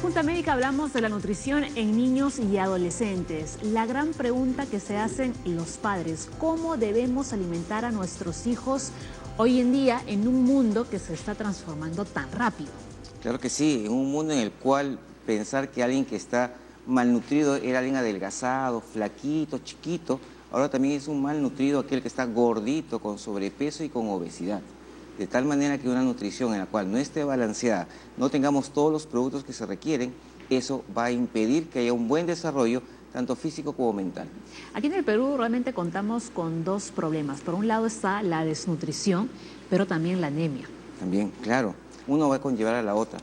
Junta Médica hablamos de la nutrición en niños y adolescentes. La gran pregunta que se hacen los padres: ¿cómo debemos alimentar a nuestros hijos hoy en día en un mundo que se está transformando tan rápido? Claro que sí, en un mundo en el cual pensar que alguien que está malnutrido era alguien adelgazado, flaquito, chiquito, ahora también es un malnutrido aquel que está gordito, con sobrepeso y con obesidad. De tal manera que una nutrición en la cual no esté balanceada, no tengamos todos los productos que se requieren, eso va a impedir que haya un buen desarrollo, tanto físico como mental. Aquí en el Perú realmente contamos con dos problemas. Por un lado está la desnutrición, pero también la anemia. También, claro, uno va a conllevar a la otra.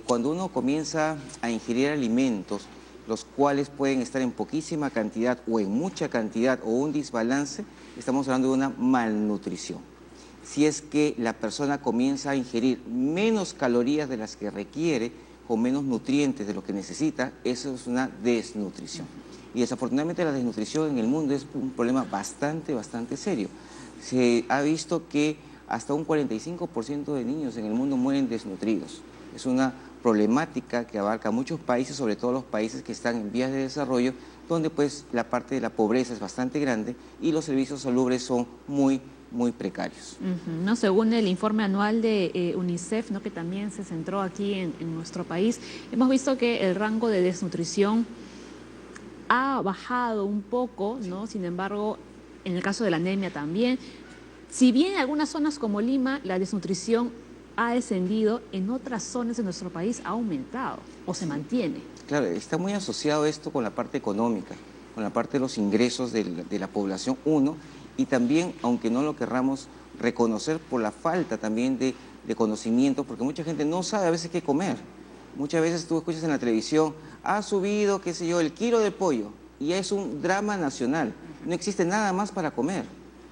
Cuando uno comienza a ingerir alimentos, los cuales pueden estar en poquísima cantidad o en mucha cantidad o un desbalance, estamos hablando de una malnutrición. Si es que la persona comienza a ingerir menos calorías de las que requiere, con menos nutrientes de lo que necesita, eso es una desnutrición. Y desafortunadamente la desnutrición en el mundo es un problema bastante serio. Se ha visto que hasta un 45% de niños en el mundo mueren desnutridos. Es una problemática que abarca muchos países, sobre todo los países que están en vías de desarrollo, donde pues la parte de la pobreza es bastante grande y los servicios salubres son muy precarios. ¿No? Según el informe anual de UNICEF, ¿no?, que también se centró aquí en nuestro país, hemos visto que el rango de desnutrición ha bajado un poco, ¿no? Sin embargo, en el caso de la anemia también. Si bien en algunas zonas como Lima la desnutrición ha descendido, en otras zonas de nuestro país ha aumentado o se mantiene. Claro, está muy asociado esto con la parte económica, con la parte de los ingresos de la población, uno, y también, aunque no lo querramos reconocer, por la falta también de conocimiento, porque mucha gente no sabe a veces qué comer. Muchas veces tú escuchas en la televisión, ha subido, qué sé yo, el kilo de pollo, y es un drama nacional. No existe nada más para comer.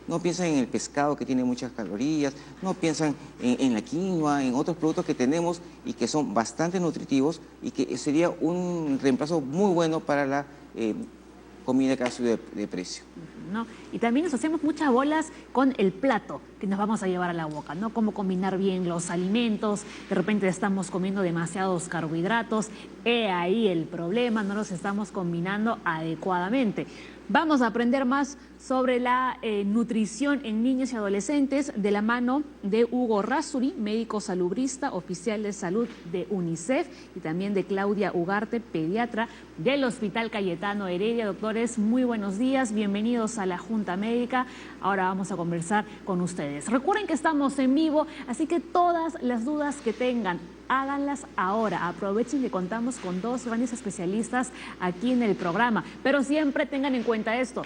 No piensan en el pescado, que tiene muchas calorías, no piensan en la quinoa, en otros productos que tenemos y que son bastante nutritivos y que sería un reemplazo muy bueno para la comida que ha subido de precio. ¿No? Y también nos hacemos muchas bolas con el plato que nos vamos a llevar a la boca, ¿no? Cómo combinar bien los alimentos. De repente estamos comiendo demasiados carbohidratos, he ahí el problema, no los estamos combinando adecuadamente. Vamos a aprender más sobre la nutrición en niños y adolescentes de la mano de Hugo Rasuri, médico salubrista, oficial de salud de UNICEF, y también de Claudia Ugarte, pediatra del Hospital Cayetano Heredia. Doctores, muy buenos días, bienvenidos a la Junta Médica. Ahora vamos a conversar con ustedes. Recuerden que estamos en vivo, así que todas las dudas que tengan, háganlas ahora. Aprovechen que contamos con dos grandes especialistas aquí en el programa, pero siempre tengan en cuenta esto: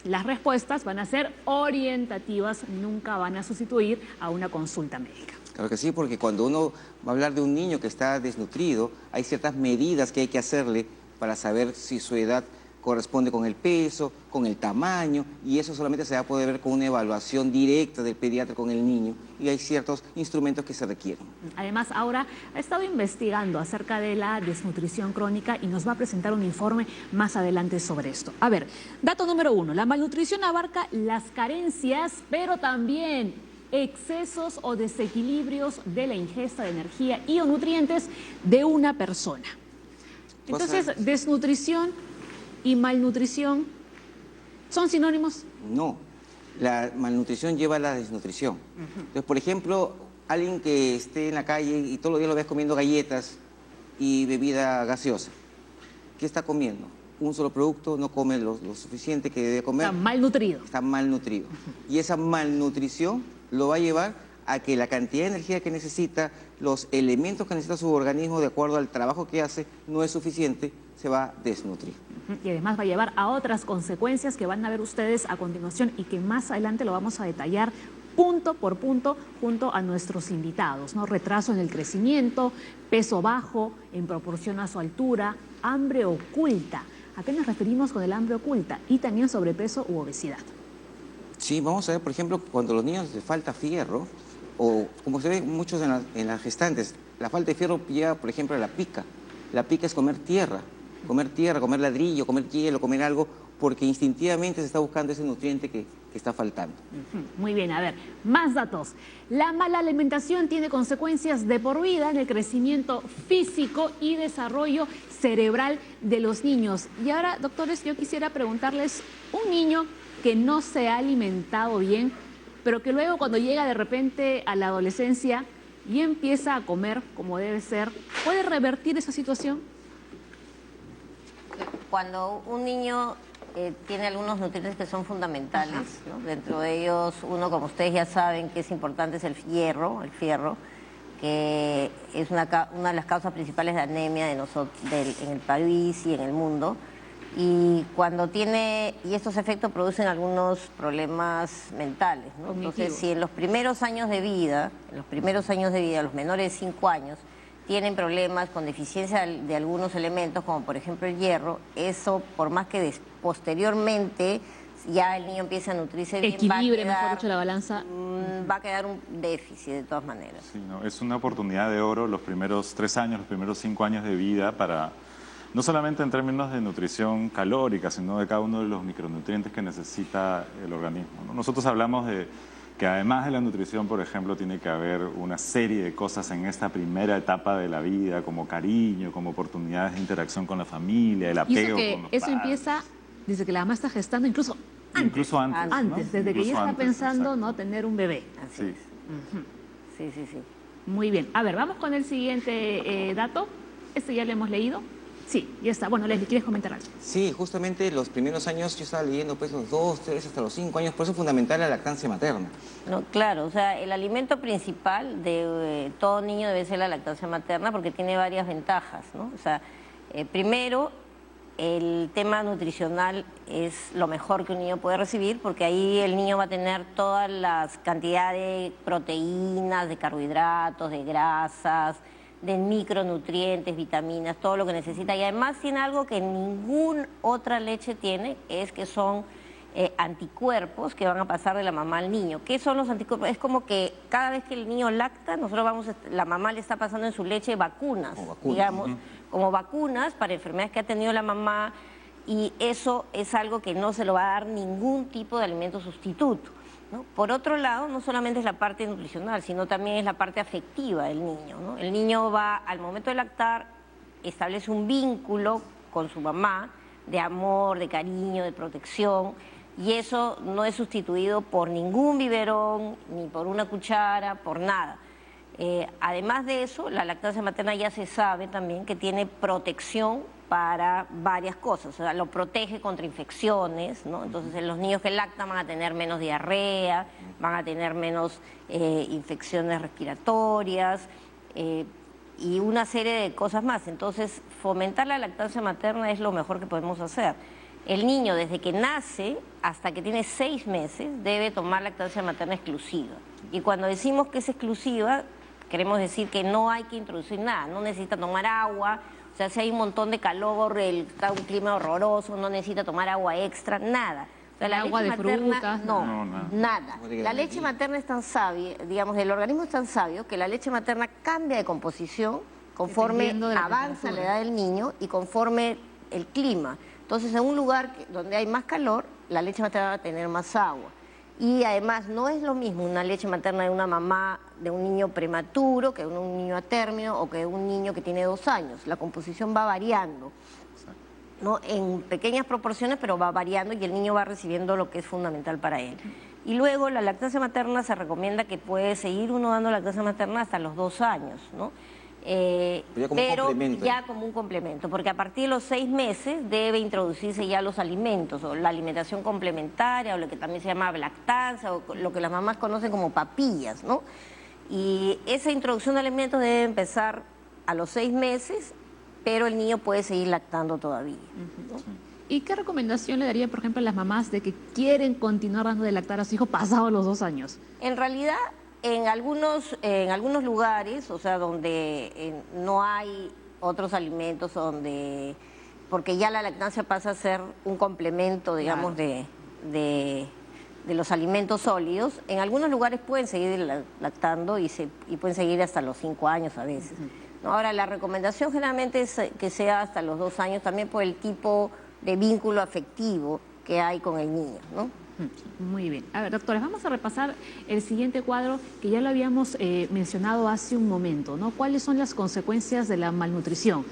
las respuestas van a ser orientativas, nunca van a sustituir a una consulta médica. Claro que sí, porque cuando uno va a hablar de un niño que está desnutrido, hay ciertas medidas que hay que hacerle para saber si su edad corresponde con el peso, con el tamaño, y eso solamente se va a poder ver con una evaluación directa del pediatra con el niño, y hay ciertos instrumentos que se requieren. Además, ahora ha estado investigando acerca de la desnutrición crónica y nos va a presentar un informe más adelante sobre esto. A ver, dato número 1, la malnutrición abarca las carencias, pero también excesos o desequilibrios de la ingesta de energía y o nutrientes de una persona. Entonces, desnutrición y malnutrición, ¿son sinónimos? No, la malnutrición lleva a la desnutrición. Entonces, por ejemplo, alguien que esté en la calle y todos los días lo ves comiendo galletas y bebida gaseosa, ¿qué está comiendo? Un solo producto, no come lo suficiente que debe comer. Está malnutrido. Está malnutrido. Y esa malnutrición lo va a llevar a que la cantidad de energía que necesita, los elementos que necesita su organismo de acuerdo al trabajo que hace, no es suficiente, se va a desnutrir. Y además va a llevar a otras consecuencias que van a ver ustedes a continuación y que más adelante lo vamos a detallar punto por punto junto a nuestros invitados, ¿no? Retraso en el crecimiento, peso bajo en proporción a su altura, hambre oculta. ¿A qué nos referimos con el hambre oculta? Y también sobrepeso u obesidad. Sí, vamos a ver, por ejemplo, cuando a los niños les falta fierro, o como se ve muchos en las gestantes, la falta de fierro lleva, por ejemplo, a la pica. La pica es comer tierra. comer tierra, comer ladrillo, comer hielo, comer algo, porque instintivamente se está buscando ese nutriente que está faltando. Muy bien, a ver, más datos. La mala alimentación tiene consecuencias de por vida en el crecimiento físico y desarrollo cerebral de los niños. Y ahora, doctores, yo quisiera preguntarles, un niño que no se ha alimentado bien, pero que luego cuando llega de repente a la adolescencia y empieza a comer como debe ser, ¿puede revertir esa situación? Cuando un niño tiene algunos nutrientes que son fundamentales, ¿no? Dentro de ellos, uno, como ustedes ya saben, que es importante, es el fierro, que es una de las causas principales de anemia en el país y en el mundo. Y cuando tiene, y estos efectos producen algunos problemas mentales, ¿no? Entonces, si en los primeros años de vida, los menores de 5 años, tienen problemas con deficiencia de algunos elementos, como por ejemplo el hierro, eso, por más que posteriormente ya el niño empiece a nutrirse bien, equilibre, mejor dicho, la balanza. Va a quedar un déficit de todas maneras. Sí, no, es una oportunidad de oro los primeros 3 años, los primeros 5 años de vida para, no solamente en términos de nutrición calórica, sino de cada uno de los micronutrientes que necesita el organismo, ¿no? Nosotros hablamos de que además de la nutrición, por ejemplo, tiene que haber una serie de cosas en esta primera etapa de la vida, como cariño, como oportunidades de interacción con la familia, el apego con los eso padres. empieza desde que la mamá está gestando, incluso antes. Incluso antes, ¿no? Desde que ya está pensando, ¿no?, tener un bebé. Así es. Sí. Muy bien. A ver, vamos con el siguiente dato. Este ya lo hemos leído. Sí, ya está. Bueno, Leslie, ¿quieres comentar algo? Sí, justamente los primeros años, yo estaba leyendo pues los 2, 3, hasta los 5 años, por eso es fundamental la lactancia materna. No, claro, o sea, el alimento principal de todo niño debe ser la lactancia materna porque tiene varias ventajas, ¿no? O sea, primero, el tema nutricional es lo mejor que un niño puede recibir porque ahí el niño va a tener todas las cantidades de proteínas, de carbohidratos, de grasas, de micronutrientes, vitaminas, todo lo que necesita. Y además tiene algo que ninguna otra leche tiene, es que son anticuerpos que van a pasar de la mamá al niño. ¿Qué son los anticuerpos? Es como que cada vez que el niño lacta, la mamá le está pasando en su leche vacunas, digamos, como vacunas para enfermedades que ha tenido la mamá, y eso es algo que no se lo va a dar ningún tipo de alimento sustituto, ¿no? Por otro lado, no solamente es la parte nutricional, sino también es la parte afectiva del niño, ¿no? El niño va, al momento de lactar, establece un vínculo con su mamá de amor, de cariño, de protección, y eso no es sustituido por ningún biberón, ni por una cuchara, por nada. Además de eso, la lactancia materna ya se sabe también que tiene protección para varias cosas, o sea, lo protege contra infecciones, ¿no? Entonces, los niños que lactan van a tener menos diarrea, van a tener menos infecciones respiratorias y una serie de cosas más. Entonces, fomentar la lactancia materna es lo mejor que podemos hacer. El niño, desde que nace hasta que tiene 6 meses, debe tomar lactancia materna exclusiva. Y cuando decimos que es exclusiva, queremos decir que no hay que introducir nada, no necesita tomar agua. O sea, si hay un montón de calor, está un clima horroroso, no necesita tomar agua extra, nada. O sea, la agua leche de materna, frutas. no, nada. La leche materna es tan sabia, digamos, el organismo es tan sabio que la leche materna cambia de composición conforme avanza la edad del niño y conforme el clima. Entonces, en un lugar donde hay más calor, la leche materna va a tener más agua. Y además no es lo mismo una leche materna de una mamá de un niño prematuro que de un niño a término o que de un niño que tiene 2 años. La composición va variando, ¿no? En pequeñas proporciones, pero va variando y el niño va recibiendo lo que es fundamental para él. Y luego la lactancia materna se recomienda que puede seguir uno dando lactancia materna hasta los 2 años, ¿no? Pero ya como un complemento, porque a partir de los 6 meses debe introducirse ya los alimentos, o la alimentación complementaria, o lo que también se llama lactancia, o lo que las mamás conocen como papillas, ¿no? Y esa introducción de alimentos debe empezar a los 6 meses, pero el niño puede seguir lactando todavía, ¿no? ¿Y qué recomendación le daría, por ejemplo, a las mamás de que quieren continuar dando de lactar a su hijo pasados los 2 años? En realidad, en algunos lugares, o sea, donde no hay otros alimentos, porque ya la lactancia pasa a ser un complemento, digamos, de los alimentos sólidos, en algunos lugares pueden seguir lactando y pueden seguir hasta los 5 años a veces. ¿no? Ahora, la recomendación generalmente es que sea hasta los 2 años, también por el tipo de vínculo afectivo que hay con el niño, ¿no? Muy bien. A ver, doctores, vamos a repasar el siguiente cuadro que ya lo habíamos mencionado hace un momento, ¿no? ¿Cuáles son las consecuencias de la malnutrición?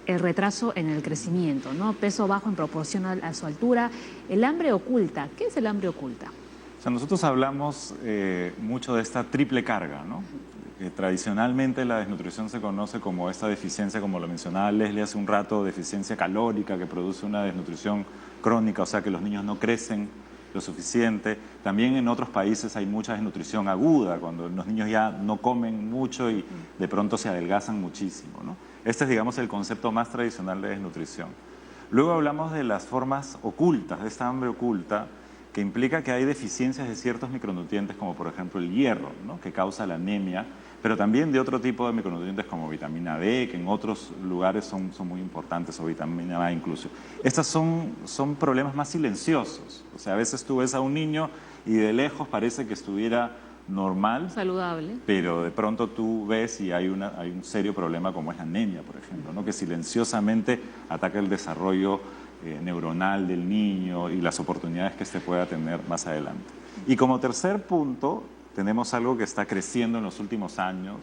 El retraso en el crecimiento, ¿no? Peso bajo en proporción a su altura, el hambre oculta. ¿Qué es el hambre oculta? O sea, nosotros hablamos mucho de esta triple carga, ¿no? Tradicionalmente la desnutrición se conoce como esta deficiencia, como lo mencionaba Leslie hace un rato, deficiencia calórica que produce una desnutrición crónica, o sea que los niños no crecen lo suficiente. También en otros países hay mucha desnutrición aguda, cuando los niños ya no comen mucho y de pronto se adelgazan muchísimo, ¿no? Este es, digamos, el concepto más tradicional de desnutrición. Luego hablamos de las formas ocultas, de esta hambre oculta, que implica que hay deficiencias de ciertos micronutrientes, como por ejemplo el hierro, ¿no? Que causa la anemia, pero también de otro tipo de micronutrientes como vitamina D, que en otros lugares son muy importantes, o vitamina A incluso. Estos son problemas más silenciosos. O sea, a veces tú ves a un niño y de lejos parece que estuviera normal, Saludable. pero de pronto tú ves y hay un serio problema como es la anemia, por ejemplo, ¿no? Que silenciosamente ataca el desarrollo neuronal del niño y las oportunidades que éste pueda tener más adelante. Y como tercer punto, tenemos algo que está creciendo en los últimos años,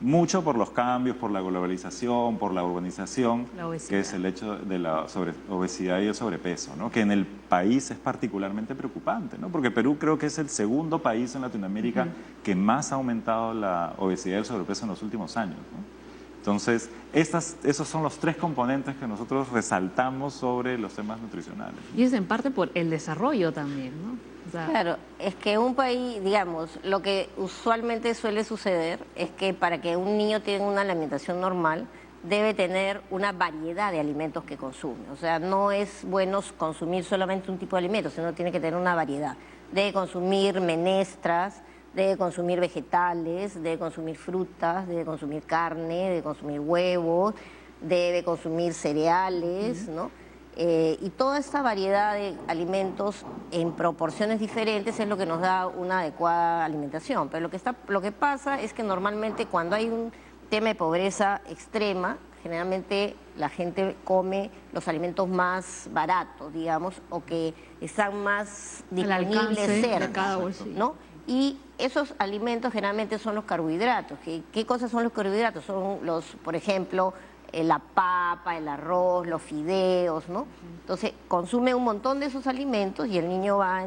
mucho por los cambios, por la globalización, por la urbanización, que es el hecho de la obesidad y el sobrepeso, ¿no? Que en el país es particularmente preocupante, ¿no? Porque Perú creo que es el segundo país en Latinoamérica que más ha aumentado la obesidad y el sobrepeso en los últimos años, ¿no? Entonces, esos son los 3 componentes que nosotros resaltamos sobre los temas nutricionales. Y es en parte por el desarrollo también, ¿no? O sea, Claro, es que un país, digamos, lo que usualmente suele suceder es que para que un niño tenga una alimentación normal, debe tener una variedad de alimentos que consume. O sea, no es bueno consumir solamente un tipo de alimento, sino tiene que tener una variedad. Debe consumir menestras, debe consumir vegetales, debe consumir frutas, debe consumir carne, debe consumir huevos, debe consumir cereales, ¿no? Y toda esta variedad de alimentos en proporciones diferentes es lo que nos da una adecuada alimentación. Pero lo que pasa es que normalmente cuando hay un tema de pobreza extrema, generalmente la gente come los alimentos más baratos, digamos, o que están más disponibles de cada bolsillo, ¿no? Y esos alimentos generalmente son los carbohidratos. ¿Qué cosas son los carbohidratos? Son por ejemplo, la papa, el arroz, los fideos, ¿no? Entonces, consume un montón de esos alimentos y el niño va a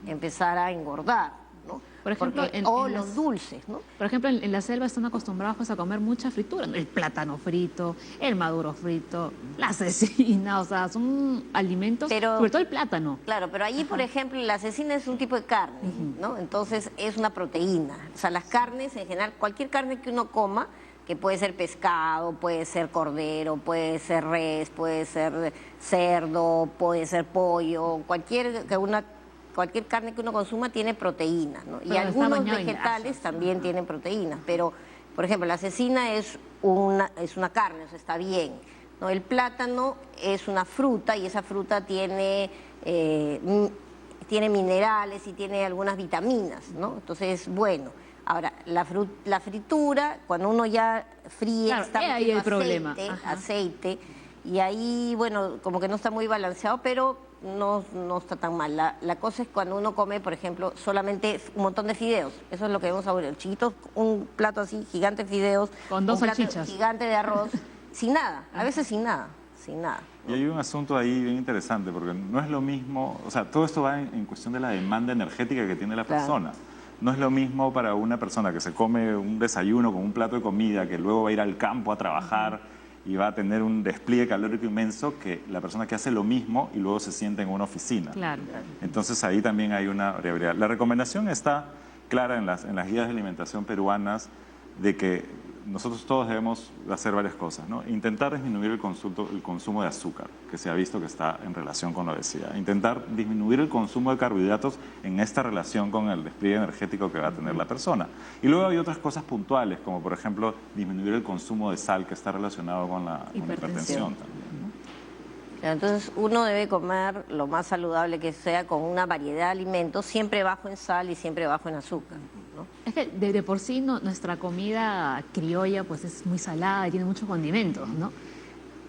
empezar a engordar, ¿no? Por ejemplo, los dulces, ¿no? Por ejemplo, en la selva están acostumbrados pues, a comer mucha fritura, ¿no? El plátano frito, el maduro frito, la cecina, o sea, son alimentos, sobre todo el plátano. Claro, pero allí, por ejemplo, la cecina es un tipo de carne, ¿no? Entonces, es una proteína. O sea, las carnes en general, cualquier carne que uno coma, que puede ser pescado, puede ser cordero, puede ser res, puede ser cerdo, puede ser pollo, cualquier carne que uno consuma tiene proteínas, ¿no? Y algunos vegetales también tienen proteínas, pero, por ejemplo, la cecina es una carne, o sea, está bien, ¿no? El plátano es una fruta y esa fruta tiene minerales y tiene algunas vitaminas, ¿no? Entonces es bueno. Ahora, la fritura, cuando uno ya fríe, claro, está ahí el problema. Aceite, y ahí, bueno, como que no está muy balanceado, pero no está tan mal. La cosa es cuando uno come, por ejemplo, solamente un montón de fideos. Eso es lo que vemos ahora. Chiquitos, un plato así, gigante de fideos. Con 2 salchichas. Un plato gigante de arroz, sin nada, a veces sin nada. Y hay un asunto ahí bien interesante, porque no es lo mismo, o sea, todo esto va en cuestión de la demanda energética que tiene la persona. No es lo mismo para una persona que se come un desayuno con un plato de comida, que luego va a ir al campo a trabajar y va a tener un despliegue calórico inmenso, que la persona que hace lo mismo y luego se sienta en una oficina. Claro. Entonces ahí también hay una variabilidad. La recomendación está clara en las guías de alimentación peruanas de que nosotros todos debemos hacer varias cosas, ¿no? Intentar disminuir el consumo de azúcar, que se ha visto que está en relación con la obesidad. Intentar disminuir el consumo de carbohidratos en esta relación con el despliegue energético que va a tener la persona. Y luego hay otras cosas puntuales, como por ejemplo disminuir el consumo de sal, que está relacionado con la hipertensión también, ¿no? Entonces uno debe comer lo más saludable que sea, con una variedad de alimentos, siempre bajo en sal y siempre bajo en azúcar, ¿no? ¿no? Es que de por sí nuestra comida criolla pues es muy salada y tiene muchos condimentos, ¿no?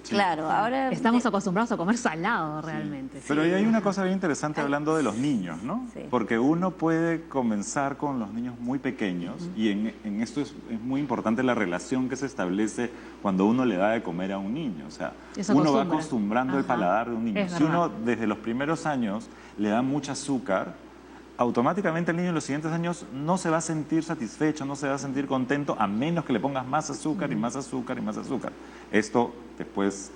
Claro, ahora... Estamos acostumbrados a comer salado realmente. Pero ahí hay una cosa bien interesante hablando de los niños, ¿no? Sí. Porque uno puede comenzar con los niños muy pequeños y en esto es muy importante la relación que se establece cuando uno le da de comer a un niño. O sea, Se uno va acostumbra. acostumbrando el Ajá. paladar de un niño. Es Si uno verdad. desde los primeros años le da mucho azúcar, automáticamente el niño en los siguientes años no se va a sentir satisfecho, no se va a sentir contento, a menos que le pongas más azúcar y más azúcar y más azúcar. Esto después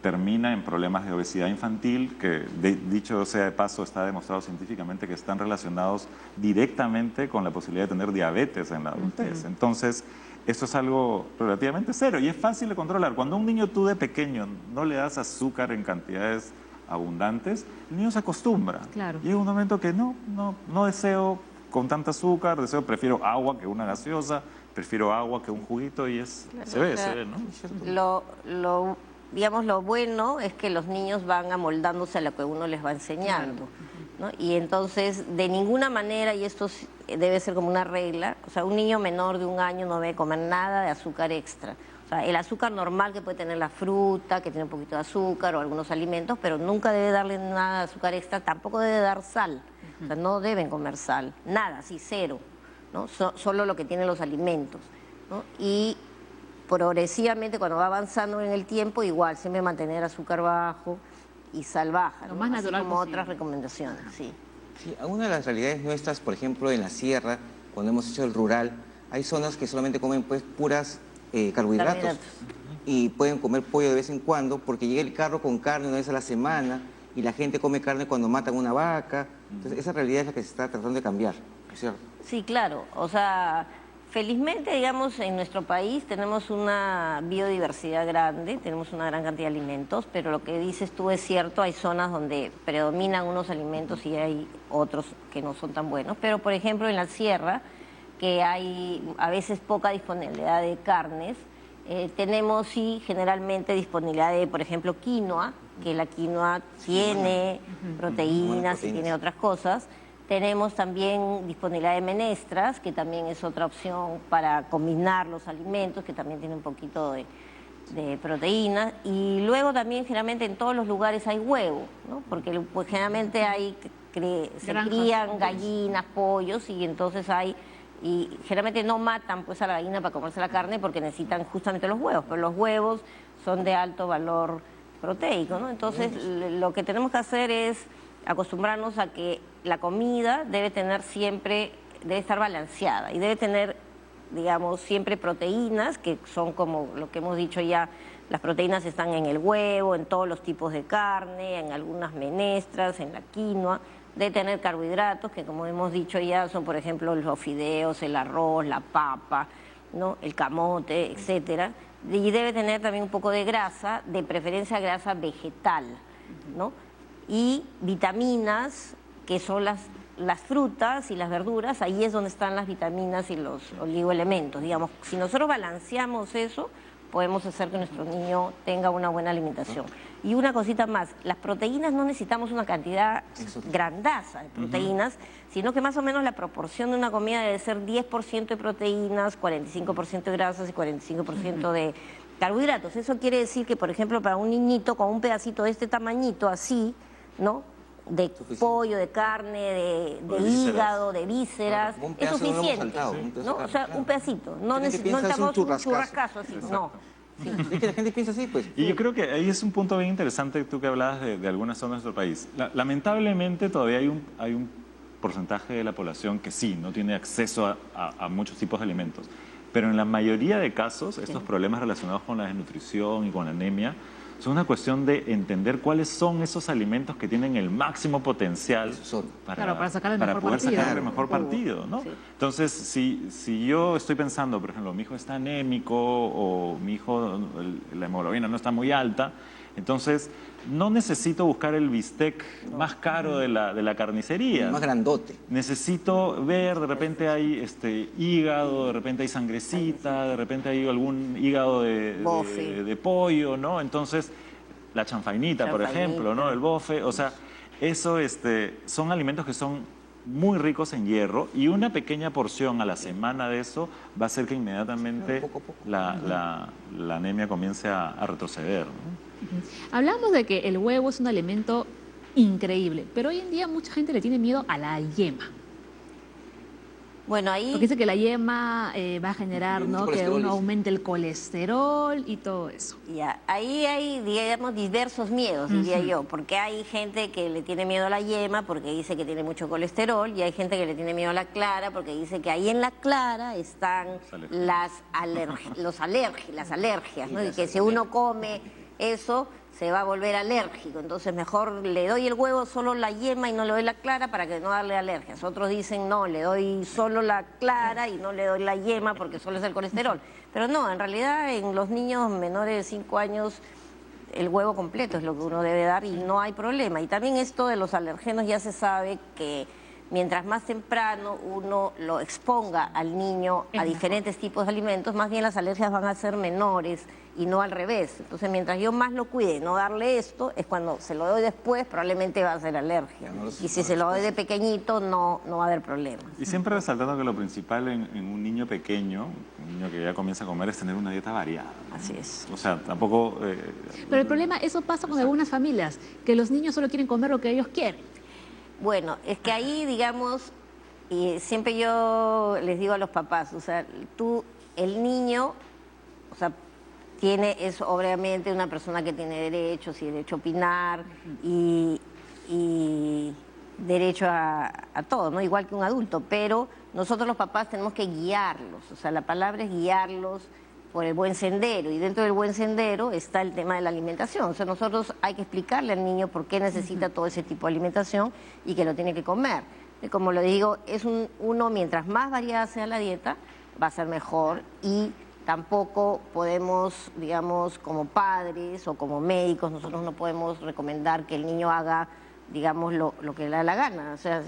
termina en problemas de obesidad infantil, que dicho sea de paso, está demostrado científicamente que están relacionados directamente con la posibilidad de tener diabetes en la adultez. Entonces, esto es algo relativamente serio y es fácil de controlar. Cuando a un niño tú de pequeño no le das azúcar en cantidades abundantes, el niño se acostumbra. Claro. Llega un momento que no deseo con tanta azúcar, prefiero agua que una gaseosa, prefiero agua que un juguito y se ve, ¿no? Digamos, lo bueno es que los niños van amoldándose a lo que uno les va enseñando, ¿no? Y entonces, de ninguna manera, y esto debe ser como una regla, o sea, un niño menor de 1 año no debe comer nada de azúcar extra. O sea, el azúcar normal que puede tener la fruta, que tiene un poquito de azúcar o algunos alimentos, pero nunca debe darle nada de azúcar extra, tampoco debe dar sal. O sea, no deben comer sal, nada, sí, cero, ¿no? Solo lo que tienen los alimentos, ¿no? Y progresivamente, cuando va avanzando en el tiempo, igual, siempre mantener azúcar bajo y sal baja, Lo ¿no? más Así natural como posible. otras recomendaciones, sí. Sí, una de las realidades nuestras, por ejemplo, en la sierra, cuando hemos hecho el rural, hay zonas que solamente comen pues puras carbohidratos. Carbohidratos. Y pueden comer pollo de vez en cuando porque llega el carro con carne 1 vez a la semana y la gente come carne cuando matan una vaca. Entonces, esa realidad es la que se está tratando de cambiar, ¿cierto? Sí, claro. O sea, felizmente, digamos, en nuestro país tenemos una biodiversidad grande, tenemos una gran cantidad de alimentos, pero lo que dices tú es cierto, hay zonas donde predominan unos alimentos y hay otros que no son tan buenos. Pero, por ejemplo, en la sierra, que hay a veces poca disponibilidad de carnes, tenemos sí generalmente disponibilidad de, por ejemplo, quinoa, que la quinoa tiene proteínas y tiene otras cosas. Tenemos también disponibilidad de menestras, que también es otra opción para combinar los alimentos, que también tiene un poquito de proteínas. Y luego también generalmente en todos los lugares hay huevo, ¿no? Porque pues, generalmente se Granjas. crían gallinas, pollos, y entonces y generalmente no matan pues a la gallina para comerse la carne porque necesitan justamente los huevos, pero los huevos son de alto valor proteico, ¿no? Entonces lo que tenemos que hacer es acostumbrarnos a que la comida debe estar balanceada y debe tener, digamos, siempre proteínas, que son como lo que hemos dicho ya, las proteínas están en el huevo, en todos los tipos de carne, en algunas menestras, en la quinoa. Debe tener carbohidratos, que como hemos dicho ya, son por ejemplo los fideos, el arroz, la papa, ¿no? El camote, etcétera. Y debe tener también un poco de grasa, de preferencia grasa vegetal, ¿no? Y vitaminas, que son las frutas y las verduras, ahí es donde están las vitaminas y los oligoelementos. Digamos, si nosotros balanceamos eso, podemos hacer que nuestro niño tenga una buena alimentación. Y una cosita más, las proteínas no necesitamos una cantidad grandaza de proteínas, sino que más o menos la proporción de una comida debe ser 10% de proteínas, 45% de grasas y 45% de carbohidratos. Eso quiere decir que, por ejemplo, para un niñito con un pedacito de este tamañito así, ¿no? De pollo, de carne, de hígado, de vísceras, Claro, un es pedazo no lo hemos suficiente, saltado, un pedazo ¿no? de O sea, carne, un pedacito, no La gente piensa es un necesitamos un churrascazo. churrascazo así, no. Es que la gente piensa así, pues. Y yo creo que ahí es un punto bien interesante tú que hablabas de algunas zonas de nuestro país. Lamentablemente todavía hay un porcentaje de la población que sí, no tiene acceso a muchos tipos de alimentos. Pero en la mayoría de casos, estos problemas relacionados con la desnutrición y con la anemia son una cuestión de entender cuáles son esos alimentos que tienen el máximo potencial para sacar el para mejor poder partido. sacar el mejor partido, ¿no? Sí. Entonces, si yo estoy pensando, por ejemplo, mi hijo está anémico o mi hijo, la hemoglobina no está muy alta, entonces no necesito buscar el bistec más caro de la carnicería. Más grandote. Necesito ver, de repente hay hígado, de repente hay sangrecita, de repente hay algún hígado de pollo, ¿no? Entonces, la chanfainita, por ejemplo, ¿no? El bofe, o sea, eso son alimentos que son muy ricos en hierro y una pequeña porción a la semana de eso va a hacer que inmediatamente Poco a poco. la anemia comience a retroceder, ¿no? Hablamos de que el huevo es un alimento increíble, pero hoy en día mucha gente le tiene miedo a la yema. Bueno, ahí... Porque dice que la yema va a generar, Mucho ¿no?, que colesterol, uno dice. aumente el colesterol y todo eso. Ya, ahí hay, digamos, diversos miedos, diría yo, porque hay gente que le tiene miedo a la yema porque dice que tiene mucho colesterol y hay gente que le tiene miedo a la clara porque dice que ahí en la clara están las alergias, ¿no? Y que si uno come eso se va a volver alérgico, entonces mejor le doy el huevo solo la yema y no le doy la clara para que no darle alergias. Otros dicen no, le doy solo la clara y no le doy la yema porque solo es el colesterol. Pero no, en realidad en los niños menores de 5 años el huevo completo es lo que uno debe dar y no hay problema. Y también esto de los alergenos ya se sabe que mientras más temprano uno lo exponga al niño a diferentes tipos de alimentos, más bien las alergias van a ser menores y no al revés. Entonces, mientras yo más lo cuide, no darle esto, es cuando se lo doy después, probablemente va a ser alergia. Y si se lo doy de pequeñito, no va a haber problemas. Y siempre resaltando que lo principal en un niño pequeño, un niño que ya comienza a comer, es tener una dieta variada, ¿no? Así es. O sea, tampoco... Pero el problema, eso pasa con algunas familias, que los niños solo quieren comer lo que ellos quieren. Bueno, es que ahí, digamos, y siempre yo les digo a los papás, o sea, el niño, o sea, es obviamente una persona que tiene derechos y derecho a opinar y derecho a todo, ¿no? Igual que un adulto, pero nosotros los papás tenemos que guiarlos, o sea, la palabra es guiarlos por el buen sendero, y dentro del buen sendero está el tema de la alimentación. O sea, nosotros hay que explicarle al niño por qué necesita todo ese tipo de alimentación y que lo tiene que comer. Y como lo digo, uno mientras más variada sea la dieta, va a ser mejor, y tampoco podemos, digamos, como padres o como médicos, nosotros no podemos recomendar que el niño haga, digamos, lo que le da la gana, o sea,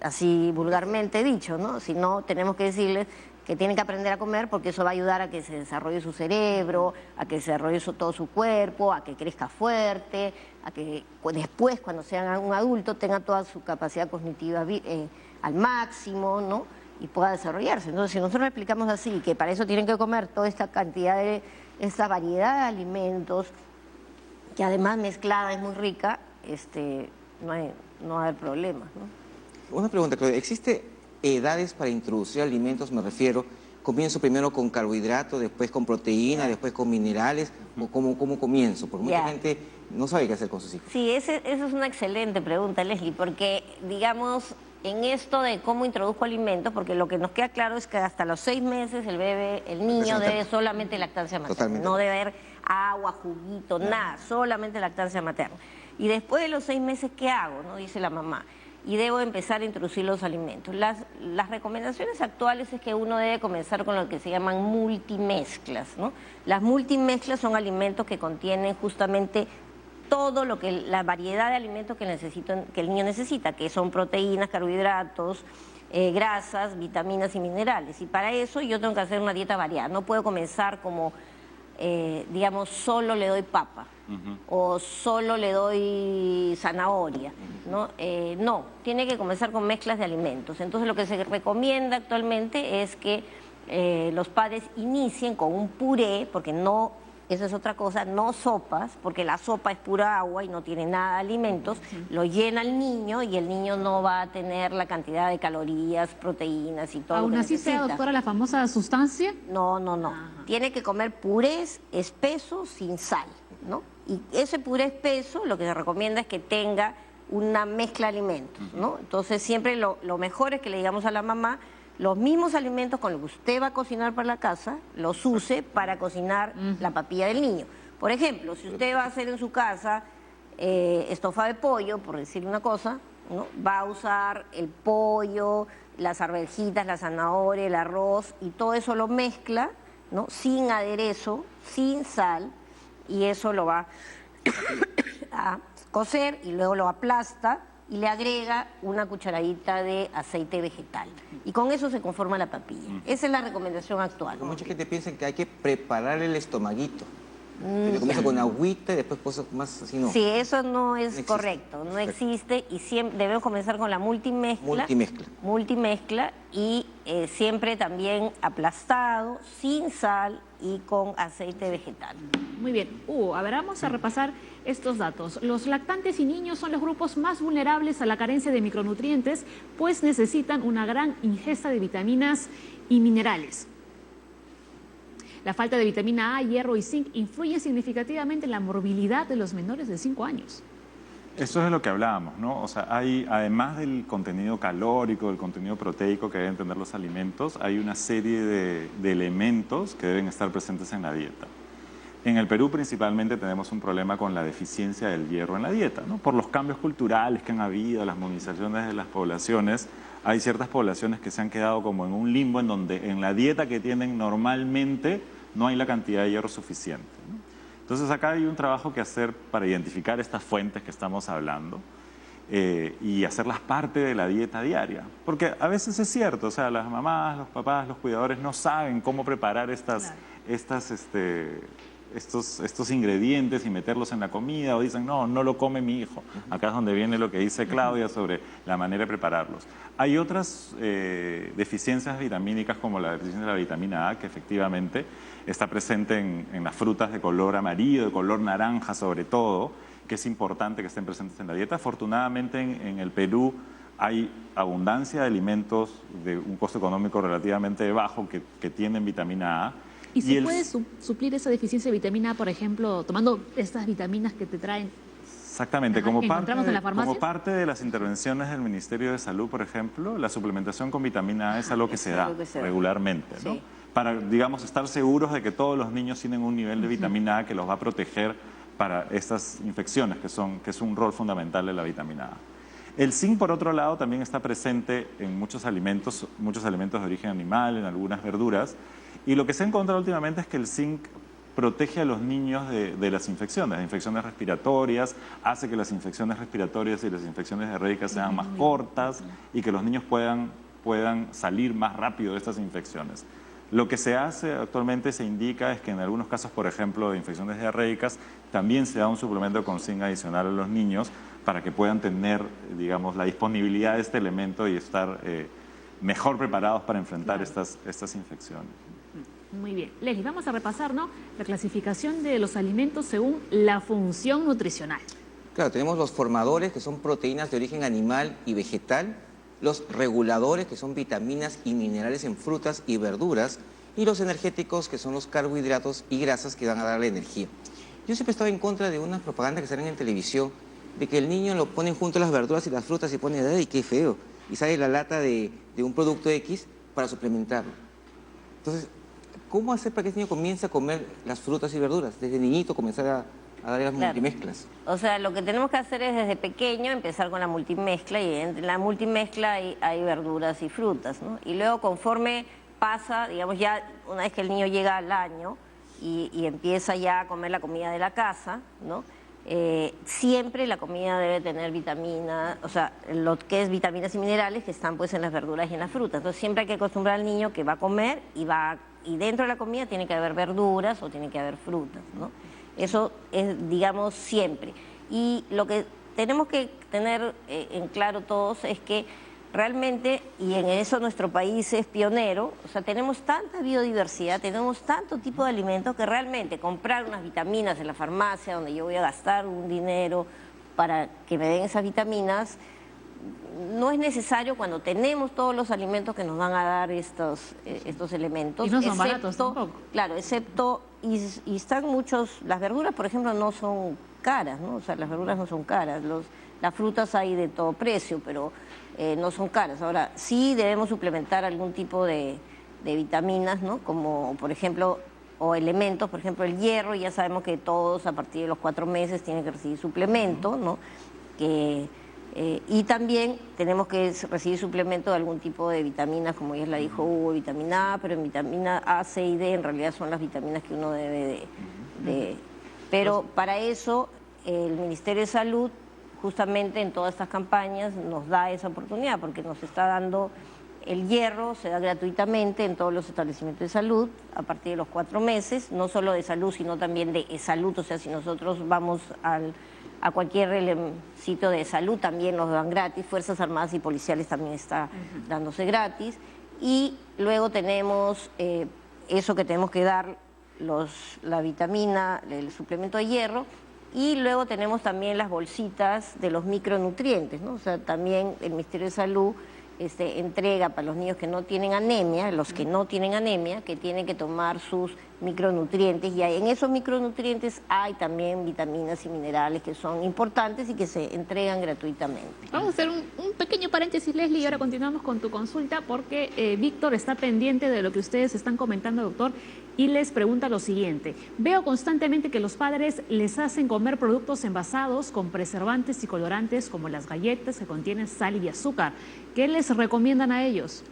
así vulgarmente dicho, ¿no? Sino tenemos que decirles que tienen que aprender a comer porque eso va a ayudar a que se desarrolle su cerebro, a que se desarrolle todo su cuerpo, a que crezca fuerte, a que después, cuando sea un adulto, tenga toda su capacidad cognitiva al máximo, ¿no? Y pueda desarrollarse. Entonces, si nosotros le explicamos así, que para eso tienen que comer toda esta cantidad esta variedad de alimentos, que además mezclada es muy rica, no va a haber problemas, ¿no? Una pregunta, Claudia. ¿Existe edades para introducir alimentos? Me refiero, ¿comienzo primero con carbohidratos, después con proteína, después con minerales? ¿O cómo comienzo? Porque mucha gente no sabe qué hacer con sus hijos. Sí, esa es una excelente pregunta, Leslie, porque, digamos, en esto de cómo introduzco alimentos, porque lo que nos queda claro es que hasta los 6 meses el niño debe solamente lactancia materna. Totalmente. No debe haber agua, juguito, nada, solamente lactancia materna. Y después de los 6 meses, ¿qué hago?, ¿no?, dice la mamá. Y debo empezar a introducir los alimentos. Las recomendaciones actuales es que uno debe comenzar con lo que se llaman multimezclas, ¿no? Las multimezclas son alimentos que contienen justamente todo la variedad de alimentos que el niño necesita, que son proteínas, carbohidratos, grasas, vitaminas y minerales. Y para eso yo tengo que hacer una dieta variada. No puedo comenzar como, digamos, solo le doy papa o solo le doy zanahoria, ¿no? No, tiene que comenzar con mezclas de alimentos. Entonces lo que se recomienda actualmente es que los padres inicien con un puré, porque no... Eso es otra cosa, no sopas, porque la sopa es pura agua y no tiene nada de alimentos. Lo llena el niño y el niño no va a tener la cantidad de calorías, proteínas y todo lo ¿Aún que así necesita. sea, doctora, la famosa sustancia? No. Ajá. Tiene que comer purés espesos sin sal, ¿no? Y ese puré espeso lo que se recomienda es que tenga una mezcla de alimentos, ¿no? Entonces siempre lo mejor es que le digamos a la mamá: los mismos alimentos con los que usted va a cocinar para la casa, los use para cocinar la papilla del niño. Por ejemplo, si usted va a hacer en su casa estofado de pollo, por decir una cosa, ¿no?, va a usar el pollo, las arvejitas, la zanahoria, el arroz, y todo eso lo mezcla, ¿no?, sin aderezo, sin sal, y eso lo va a cocer y luego lo aplasta y le agrega una cucharadita de aceite vegetal. Y con eso se conforma la papilla. Esa es la recomendación actual. Mucha gente piensa que hay que preparar el estomaguito. Que comienza con agüita y después cosas más así, ¿no? Sí, eso no es existe. correcto, no Perfecto. existe y siempre debemos comenzar con la multimezcla. Multimezcla y siempre también aplastado, sin sal y con aceite vegetal. Muy bien. A ver, vamos a repasar estos datos. Los lactantes y niños son los grupos más vulnerables a la carencia de micronutrientes, pues necesitan una gran ingesta de vitaminas y minerales. La falta de vitamina A, hierro y zinc influye significativamente en la morbilidad de los menores de 5 años. Eso es de lo que hablábamos, ¿no? O sea, hay, además del contenido calórico, del contenido proteico que deben tener los alimentos, hay una serie de elementos que deben estar presentes en la dieta. En el Perú principalmente tenemos un problema con la deficiencia del hierro en la dieta, ¿no? Por los cambios culturales que han habido, las movilizaciones de las poblaciones, hay ciertas poblaciones que se han quedado como en un limbo en donde en la dieta que tienen normalmente no hay la cantidad de hierro suficiente, ¿no? Entonces acá hay un trabajo que hacer para identificar estas fuentes que estamos hablando y hacerlas parte de la dieta diaria. Porque a veces es cierto, o sea, las mamás, los papás, los cuidadores no saben cómo preparar estos ingredientes y meterlos en la comida o dicen, no lo come mi hijo. Acá es donde viene lo que dice Claudia sobre la manera de prepararlos. Hay otras deficiencias vitamínicas como la deficiencia de la vitamina A que efectivamente está presente en las frutas de color amarillo, de color naranja sobre todo, que es importante que estén presentes en la dieta. Afortunadamente en el Perú hay abundancia de alimentos de un costo económico relativamente bajo que tienen vitamina A. ¿Y se puede suplir esa deficiencia de vitamina A, por ejemplo, tomando estas vitaminas que te traen? Exactamente, Ajá, como parte de las intervenciones del Ministerio de Salud, por ejemplo, la suplementación con vitamina A es algo que se da regularmente, ¿no? Sí. Para, digamos, estar seguros de que todos los niños tienen un nivel de vitamina A que los va a proteger para estas infecciones, que es un rol fundamental de la vitamina A. El zinc, por otro lado, también está presente en muchos alimentos de origen animal, en algunas verduras, y lo que se ha encontrado últimamente es que el zinc protege a los niños de las infecciones respiratorias, hace que las infecciones respiratorias y las infecciones diarreicas sean más cortas y que los niños puedan salir más rápido de estas infecciones. Lo que se hace actualmente, se indica, es que en algunos casos, por ejemplo, de infecciones diarreicas, también se da un suplemento con zinc adicional a los niños para que puedan tener, digamos, la disponibilidad de este elemento y estar mejor preparados para enfrentar estas infecciones. Muy bien. Leslie, vamos a repasar, ¿no?, la clasificación de los alimentos según la función nutricional. Claro, tenemos los formadores, que son proteínas de origen animal y vegetal, los reguladores, que son vitaminas y minerales en frutas y verduras, y los energéticos, que son los carbohidratos y grasas que van a darle energía. Yo siempre estaba en contra de unas propagandas que salen en televisión, de que el niño lo ponen junto a las verduras y las frutas y pone, ¡ay, qué feo! Y sale la lata de un producto X para suplementarlo. Entonces, ¿cómo hacer para que ese niño comience a comer las frutas y verduras? Desde niñito comenzar a darle las multimezclas. O sea, lo que tenemos que hacer es desde pequeño empezar con la multimezcla y en la multimezcla hay verduras y frutas, ¿no? Y luego conforme pasa, digamos ya una vez que el niño llega al año y empieza ya a comer la comida de la casa, ¿no? Siempre la comida debe tener vitaminas, o sea, lo que es vitaminas y minerales que están pues en las verduras y en las frutas. Entonces siempre hay que acostumbrar al niño que va a comer y dentro de la comida tiene que haber verduras o tiene que haber frutas, ¿no? Eso es, digamos, siempre. Y lo que tenemos que tener en claro todos es que realmente, y en eso nuestro país es pionero, o sea, tenemos tanta biodiversidad, tenemos tanto tipo de alimentos que realmente comprar unas vitaminas en la farmacia donde yo voy a gastar un dinero para que me den esas vitaminas, no es necesario cuando tenemos todos los alimentos que nos van a dar estos elementos. Y no son baratos tampoco. Claro, excepto, y están muchos, las verduras, por ejemplo, no son caras, ¿no? O sea, las verduras no son caras, las frutas hay de todo precio, pero no son caras. Ahora, sí debemos suplementar algún tipo de vitaminas, ¿no? Como, por ejemplo, o elementos, por ejemplo, el hierro, ya sabemos que todos a partir de los 4 meses tienen que recibir suplemento, ¿no? Y también tenemos que recibir suplemento de algún tipo de vitaminas, como ya la dijo Hugo, vitamina A, pero en vitamina A, C y D en realidad son las vitaminas que uno debe de... Pero para eso el Ministerio de Salud, justamente en todas estas campañas, nos da esa oportunidad, porque nos está dando El hierro se da gratuitamente en todos los establecimientos de salud a partir de los 4 meses, no solo de salud, sino también de salud. O sea, si nosotros vamos a cualquier sitio de salud, también nos dan gratis. Fuerzas Armadas y Policiales también está dándose gratis. Y luego tenemos eso que tenemos que dar, la vitamina, el suplemento de hierro. Y luego tenemos también las bolsitas de los micronutrientes, ¿no? O sea, también el Ministerio de Salud entrega para los niños que no tienen anemia, los que no tienen anemia, que tienen que tomar sus micronutrientes, y en esos micronutrientes hay también vitaminas y minerales que son importantes y que se entregan gratuitamente. Vamos a hacer un pequeño paréntesis, Leslie, y ahora continuamos con tu consulta, porque Víctor está pendiente de lo que ustedes están comentando, doctor, y les pregunta lo siguiente. Veo constantemente que los padres les hacen comer productos envasados con preservantes y colorantes, como las galletas que contienen sal y azúcar. ¿Qué les recomiendan a ellos?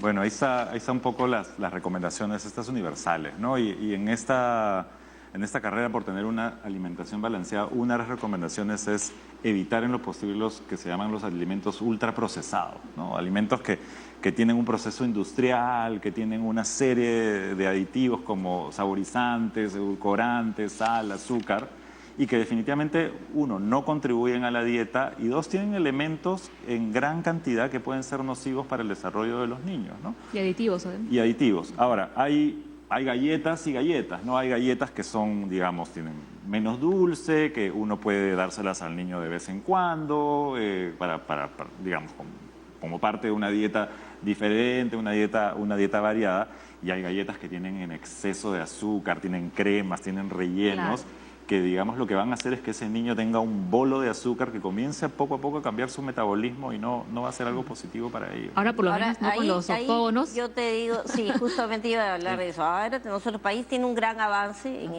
Bueno, ahí está un poco las recomendaciones, estas universales, ¿no? Y en esta carrera por tener una alimentación balanceada, una de las recomendaciones es evitar en lo posible los que se llaman los alimentos ultraprocesados, ¿no? Alimentos que tienen un proceso industrial, que tienen una serie de aditivos como saborizantes, edulcorantes, sal, azúcar, y que definitivamente, uno, no contribuyen a la dieta, y dos, tienen elementos en gran cantidad que pueden ser nocivos para el desarrollo de los niños, ¿no? Y aditivos, ¿eh? Y aditivos. Ahora, hay galletas y galletas, ¿no? Hay galletas que son, digamos, tienen menos dulce, que uno puede dárselas al niño de vez en cuando, digamos, como parte de una dieta diferente, una dieta variada, y hay galletas que tienen en exceso de azúcar, tienen cremas, tienen rellenos, claro, que digamos lo que van a hacer es que ese niño tenga un bolo de azúcar que comience poco a poco a cambiar su metabolismo, y no va a ser algo positivo para ellos. Ahora por lo menos no con los octógonos. Yo te digo, sí, justamente iba a hablar de eso. Ahora nuestro país tiene un gran avance en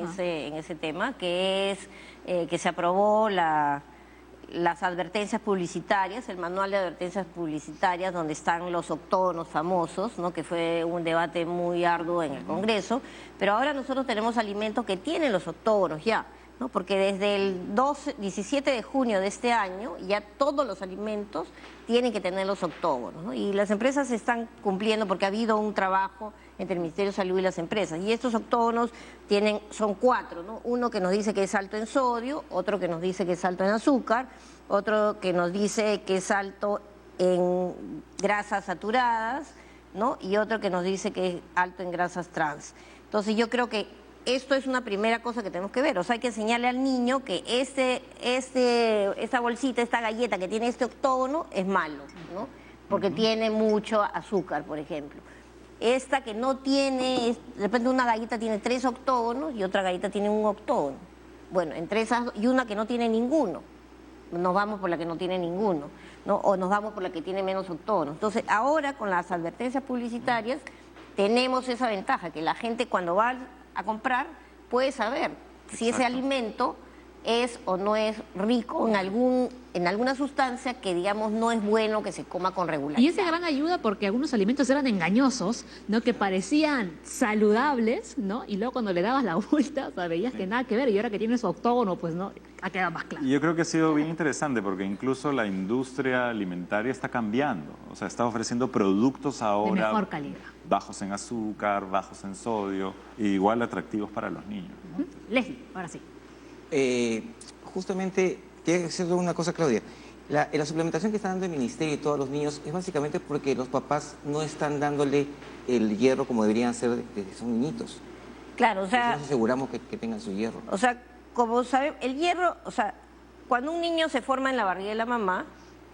ese tema, que es que se aprobó las advertencias publicitarias, el manual de advertencias publicitarias, donde están los octógonos famosos, ¿no? Que fue un debate muy arduo en el Congreso, pero ahora nosotros tenemos alimentos que tienen los octógonos ya, ¿no? Porque desde el 17 de junio de este año ya todos los alimentos tienen que tener los octógonos, ¿no? Y las empresas están cumpliendo porque ha habido un trabajo entre el Ministerio de Salud y las empresas. Y estos octógonos son 4, ¿no? Uno que nos dice que es alto en sodio, otro que nos dice que es alto en azúcar, otro que nos dice que es alto en grasas saturadas, ¿no? Y otro que nos dice que es alto en grasas trans. Entonces yo creo que esto es una primera cosa que tenemos que ver. O sea, hay que enseñarle al niño que esta bolsita, esta galleta que tiene este octógono es malo, ¿no? Porque tiene mucho azúcar, por ejemplo. Esta que no tiene, de repente una galleta tiene 3 octógonos y otra galleta tiene 1 octógono. Bueno, entre esas, y una que no tiene ninguno. Nos vamos por la que no tiene ninguno, ¿no? O nos vamos por la que tiene menos octógonos. Entonces, ahora con las advertencias publicitarias tenemos esa ventaja, que la gente cuando va a comprar puede saber si ese alimento es o no es rico en alguna sustancia que, digamos, no es bueno que se coma con regularidad. Y esa gran ayuda, porque algunos alimentos eran engañosos, ¿no? Que parecían saludables, ¿no? Y luego cuando le dabas la vuelta, o sea, veías que nada que ver, y ahora que tiene su octógono, pues no, ha quedado más claro. Y yo creo que ha sido bien interesante, porque incluso la industria alimentaria está cambiando. O sea, está ofreciendo productos ahora de mejor calidad, bajos en azúcar, bajos en sodio, y igual atractivos para los niños, ¿no? Leslie, ahora sí. Justamente, tiene que ser una cosa, Claudia. La suplementación que está dando el Ministerio y todos los niños es básicamente porque los papás no están dándole el hierro como deberían ser desde que son niñitos. Claro, o sea... Nos aseguramos que tengan su hierro. O sea, como sabemos, el hierro, o sea, cuando un niño se forma en la barriga de la mamá,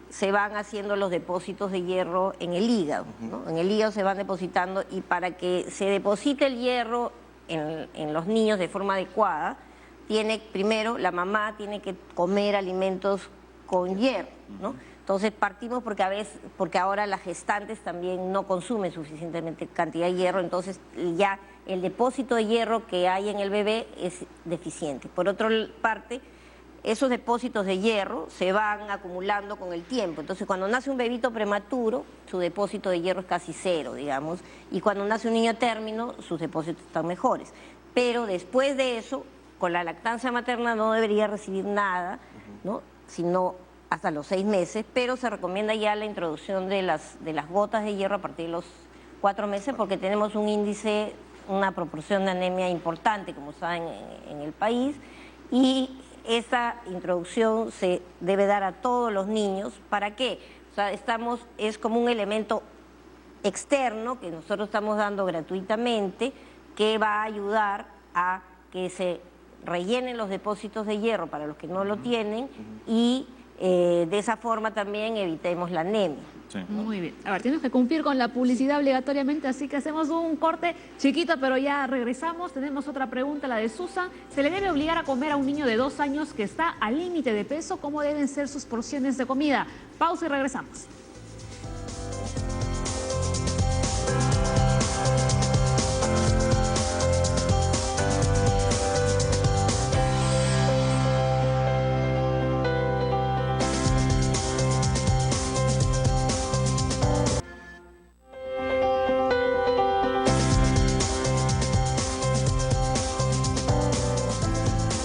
se van haciendo los depósitos de hierro en el hígado, ¿no? En el hígado se van depositando, y para que se deposite el hierro en los niños de forma adecuada, primero la mamá tiene que comer alimentos con hierro, ¿no? Entonces partimos porque ahora las gestantes también no consumen suficientemente cantidad de hierro, entonces ya el depósito de hierro que hay en el bebé es deficiente. Por otra parte, esos depósitos de hierro se van acumulando con el tiempo. Entonces, cuando nace un bebito prematuro, su depósito de hierro es casi 0, digamos, y cuando nace un niño a término, sus depósitos están mejores. Pero después de eso, con la lactancia materna no debería recibir nada, ¿no? Sino hasta los 6 meses, pero se recomienda ya la introducción de las gotas de hierro a partir de los 4 meses porque tenemos un índice, una proporción de anemia importante, como saben, en el país, y esa introducción se debe dar a todos los niños. ¿Para qué? O sea, es como un elemento externo que nosotros estamos dando gratuitamente que va a ayudar a que se rellenen los depósitos de hierro para los que no lo tienen y de esa forma también evitemos la anemia. Sí. Muy bien. A ver, tenemos que cumplir con la publicidad obligatoriamente, así que hacemos un corte chiquito, pero ya regresamos. Tenemos otra pregunta, la de Susan. ¿Se le debe obligar a comer a un niño de 2 años que está al límite de peso? ¿Cómo deben ser sus porciones de comida? Pausa y regresamos.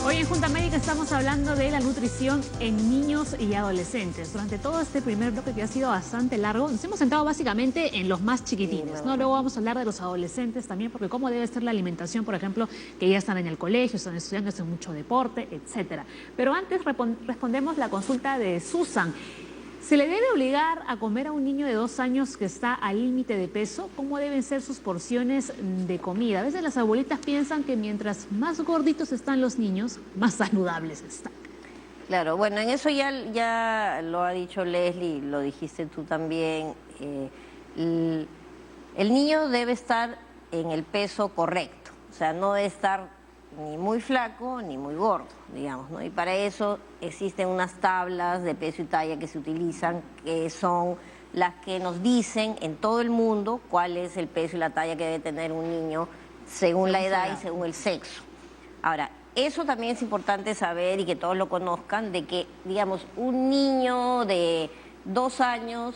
Hoy en Junta Médica estamos hablando de la nutrición en niños y adolescentes. Durante todo este primer bloque, que ha sido bastante largo, nos hemos centrado básicamente en los más chiquitines, ¿no? Luego vamos a hablar de los adolescentes también, porque cómo debe ser la alimentación, por ejemplo, que ya están en el colegio, están estudiando, hacen mucho deporte, etcétera. Pero antes respondemos la consulta de Susan. ¿Se le debe obligar a comer a un niño de 2 años que está al límite de peso? ¿Cómo deben ser sus porciones de comida? A veces las abuelitas piensan que mientras más gorditos están los niños, más saludables están. Claro, bueno, en eso ya lo ha dicho Leslie, lo dijiste tú también. El niño debe estar en el peso correcto, o sea, no debe estar ni muy flaco ni muy gordo, digamos, ¿no? Y para eso existen unas tablas de peso y talla que se utilizan, que son las que nos dicen en todo el mundo cuál es el peso y la talla que debe tener un niño según la edad y según el sexo. Ahora, eso también es importante saber y que todos lo conozcan, de que, digamos, un niño de 2 años,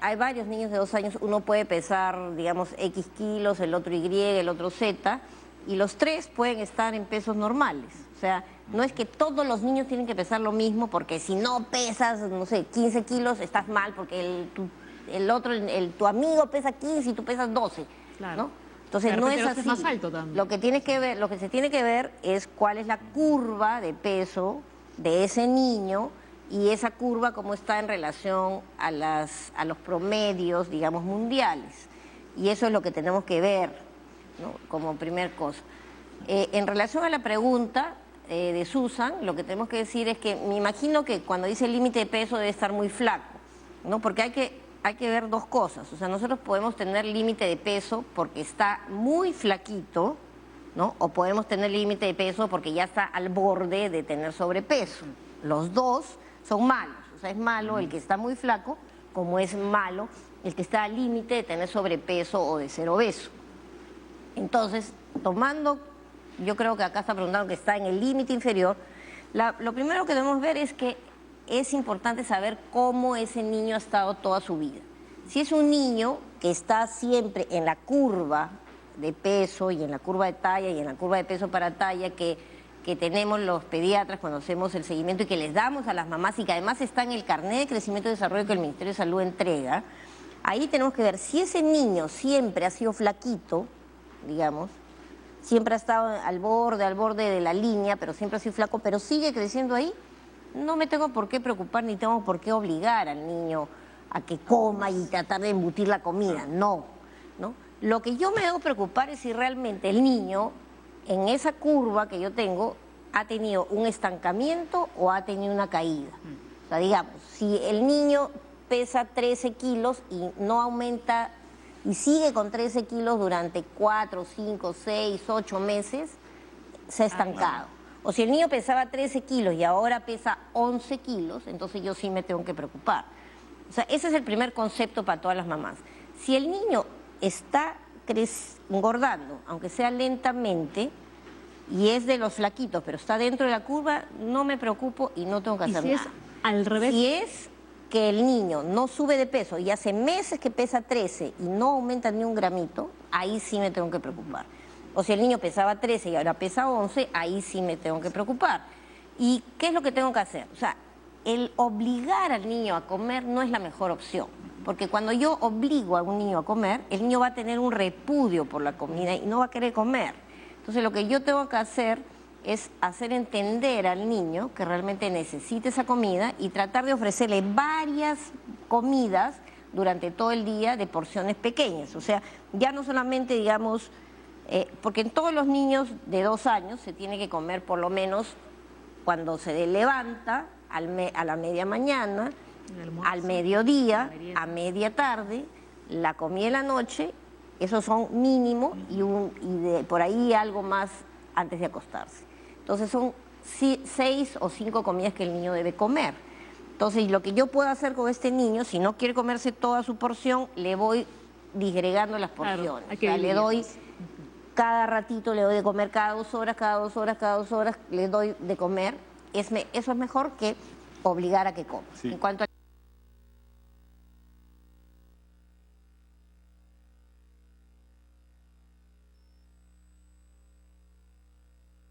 hay varios niños de 2 años, uno puede pesar, digamos, X kilos, el otro Y, el otro Z, y los 3 pueden estar en pesos normales. O sea, no es que todos los niños tienen que pesar lo mismo, porque si no pesas, no sé, 15 kilos, estás mal, porque tu amigo pesa 15 y tú pesas 12, Claro. ¿no? Entonces no es así. Más alto también. Lo que se tiene que ver es cuál es la curva de peso de ese niño y esa curva cómo está en relación a los promedios, digamos, mundiales. Y eso es lo que tenemos que ver, ¿no? Como primer cosa. En relación a la pregunta de Susan, lo que tenemos que decir es que me imagino que cuando dice límite de peso debe estar muy flaco, ¿no? Porque hay que ver 2 cosas. O sea, nosotros podemos tener límite de peso porque está muy flaquito, ¿no? O podemos tener límite de peso porque ya está al borde de tener sobrepeso. Los 2 son malos. O sea, es malo el que está muy flaco, como es malo el que está al límite de tener sobrepeso o de ser obeso. Entonces, yo creo que acá está preguntando que está en el límite inferior, lo primero que debemos ver es que es importante saber cómo ese niño ha estado toda su vida. Si es un niño que está siempre en la curva de peso y en la curva de talla y en la curva de peso para talla que tenemos los pediatras cuando hacemos el seguimiento y que les damos a las mamás y que además está en el carnet de crecimiento y desarrollo que el Ministerio de Salud entrega, ahí tenemos que ver si ese niño siempre ha sido flaquito, digamos, siempre ha estado al borde de la línea, pero siempre ha sido flaco, pero sigue creciendo ahí, no me tengo por qué preocupar ni tengo por qué obligar al niño a que coma y tratar de embutir la comida, no. Lo que yo me debo preocupar es si realmente el niño, en esa curva que yo tengo, ha tenido un estancamiento o ha tenido una caída. O sea, digamos, si el niño pesa 13 kilos y no aumenta y sigue con 13 kilos durante 4, 5, 6, 8 meses, se ha estancado. O si el niño pesaba 13 kilos y ahora pesa 11 kilos, entonces yo sí me tengo que preocupar. O sea, ese es el primer concepto para todas las mamás. Si el niño está engordando, aunque sea lentamente, y es de los flaquitos, pero está dentro de la curva, no me preocupo y no tengo que hacer nada. ¿Y si es al revés? Si es que el niño no sube de peso y hace meses que pesa 13 y no aumenta ni un gramito, ahí sí me tengo que preocupar. O si el niño pesaba 13 y ahora pesa 11, ahí sí me tengo que preocupar. ¿Y qué es lo que tengo que hacer? O sea, el obligar al niño a comer no es la mejor opción, porque cuando yo obligo a un niño a comer, el niño va a tener un repudio por la comida y no va a querer comer. Entonces, lo que yo tengo que hacer es hacer entender al niño que realmente necesita esa comida y tratar de ofrecerle varias comidas durante todo el día de porciones pequeñas. O sea, ya no solamente, digamos, porque en todos los niños de 2 años se tiene que comer por lo menos cuando se levanta, a la media mañana, al mediodía, a media tarde, la comida de la noche, esos son mínimo, y por ahí algo más antes de acostarse. Entonces son 6 o 5 comidas que el niño debe comer. Entonces, lo que yo puedo hacer con este niño, si no quiere comerse toda su porción, le voy disgregando las porciones. Claro, hay O que sea, le doy dividirlas. cada ratito, le doy de comer cada 2 horas, cada 2 horas, cada 2 horas, le doy de comer. Eso es mejor que obligar a que coma. Sí. En cuanto a...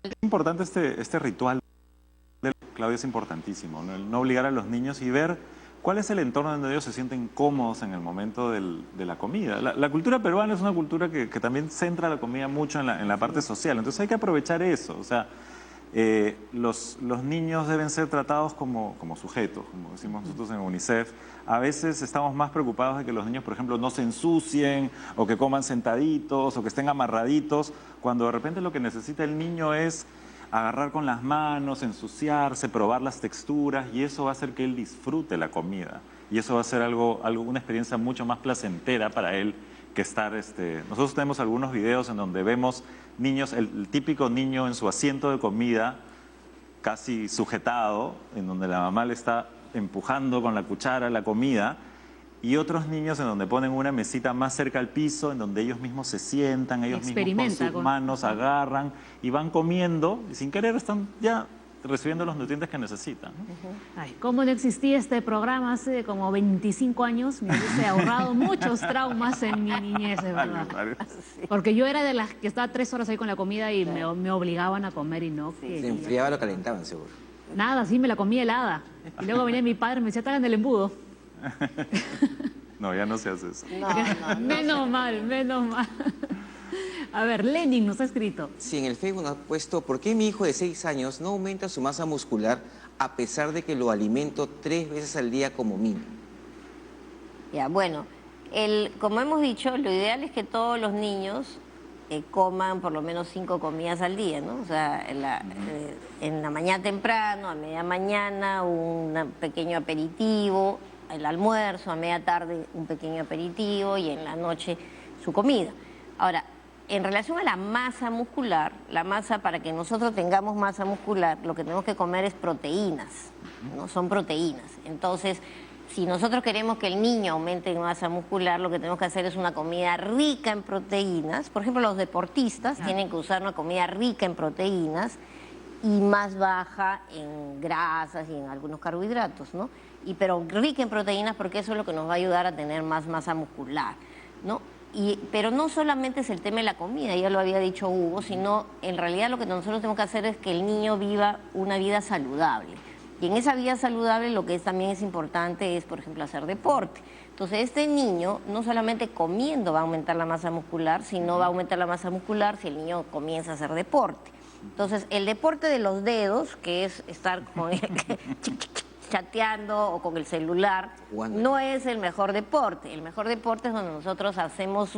Es importante este ritual, Claudia, es importantísimo, ¿no? El no obligar a los niños y ver cuál es el entorno donde ellos se sienten cómodos en el momento de la comida. La cultura peruana es una cultura que también centra la comida mucho en la parte social, entonces hay que aprovechar eso. O sea, los niños deben ser tratados como sujetos, como decimos nosotros en UNICEF. A veces estamos más preocupados de que los niños, por ejemplo, no se ensucien o que coman sentaditos o que estén amarraditos, cuando de repente lo que necesita el niño es agarrar con las manos, ensuciarse, probar las texturas, y eso va a hacer que él disfrute la comida. Y eso va a ser una experiencia mucho más placentera para él que estar... Nosotros tenemos algunos videos en donde vemos niños, el típico niño en su asiento de comida, casi sujetado, en donde la mamá le está empujando con la cuchara la comida, y otros niños en donde ponen una mesita más cerca al piso, en donde ellos mismos se sientan, ellos mismos con sus manos agarran y van comiendo, y sin querer están ya recibiendo los nutrientes que necesitan. Ay, ¿cómo no existía este programa hace como 25 años? Me hubiese ahorrado muchos traumas en mi niñez, de verdad. Porque yo era de las que estaba 3 horas ahí con la comida y me obligaban a comer y no quería. Se enfriaba, lo calentaban, seguro. Nada, sí, me la comía helada. Y luego venía mi padre y me decía, traigan el embudo. No, ya no se hace eso. Menos mal, menos mal. A ver, Lenin nos ha escrito. Sí, en el Facebook nos ha puesto, ¿por qué mi hijo de 6 años no aumenta su masa muscular a pesar de que lo alimento 3 veces al día como mínimo? Ya, bueno, como hemos dicho, lo ideal es que todos los niños coman por lo menos 5 comidas al día, ¿no? O sea, en la mañana temprano, a media mañana, un pequeño aperitivo, el almuerzo, a media tarde un pequeño aperitivo y en la noche su comida. Ahora, en relación a la masa muscular, la masa, para que nosotros tengamos masa muscular, lo que tenemos que comer es proteínas, ¿no? Son proteínas. Entonces, si nosotros queremos que el niño aumente en masa muscular, lo que tenemos que hacer es una comida rica en proteínas. Por ejemplo, los deportistas tienen que usar una comida rica en proteínas y más baja en grasas y en algunos carbohidratos, ¿no? Pero rica en proteínas, porque eso es lo que nos va a ayudar a tener más masa muscular, ¿no? Pero no solamente es el tema de la comida, ya lo había dicho Hugo, sino en realidad lo que nosotros tenemos que hacer es que el niño viva una vida saludable. Y en esa vida saludable lo que también es importante es, por ejemplo, hacer deporte. Entonces, este niño no solamente comiendo va a aumentar la masa muscular, sino va a aumentar la masa muscular si el niño comienza a hacer deporte. Entonces, el deporte de los dedos, que es estar con chateando o con el celular, no es el mejor deporte. El mejor deporte es donde nosotros hacemos,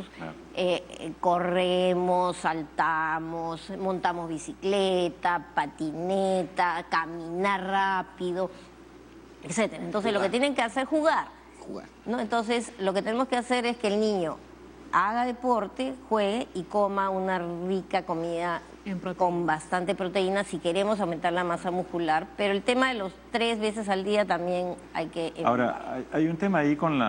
corremos, saltamos, montamos bicicleta, patineta, caminar rápido, etc. Entonces, lo que tienen que hacer es jugar. ¿No? Entonces, lo que tenemos que hacer es que el niño haga deporte, juegue y coma una rica comida con bastante proteína si queremos aumentar la masa muscular. Pero el tema de los 3 veces al día también hay que evitar. Ahora, hay un tema ahí con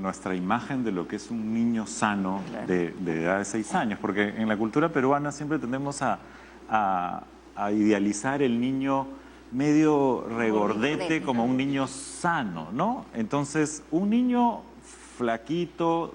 nuestra imagen de lo que es un niño sano de edad de 6 años, porque en la cultura peruana siempre tendemos a idealizar el niño medio regordete como un niño sano, ¿no? Entonces, un niño flaquito,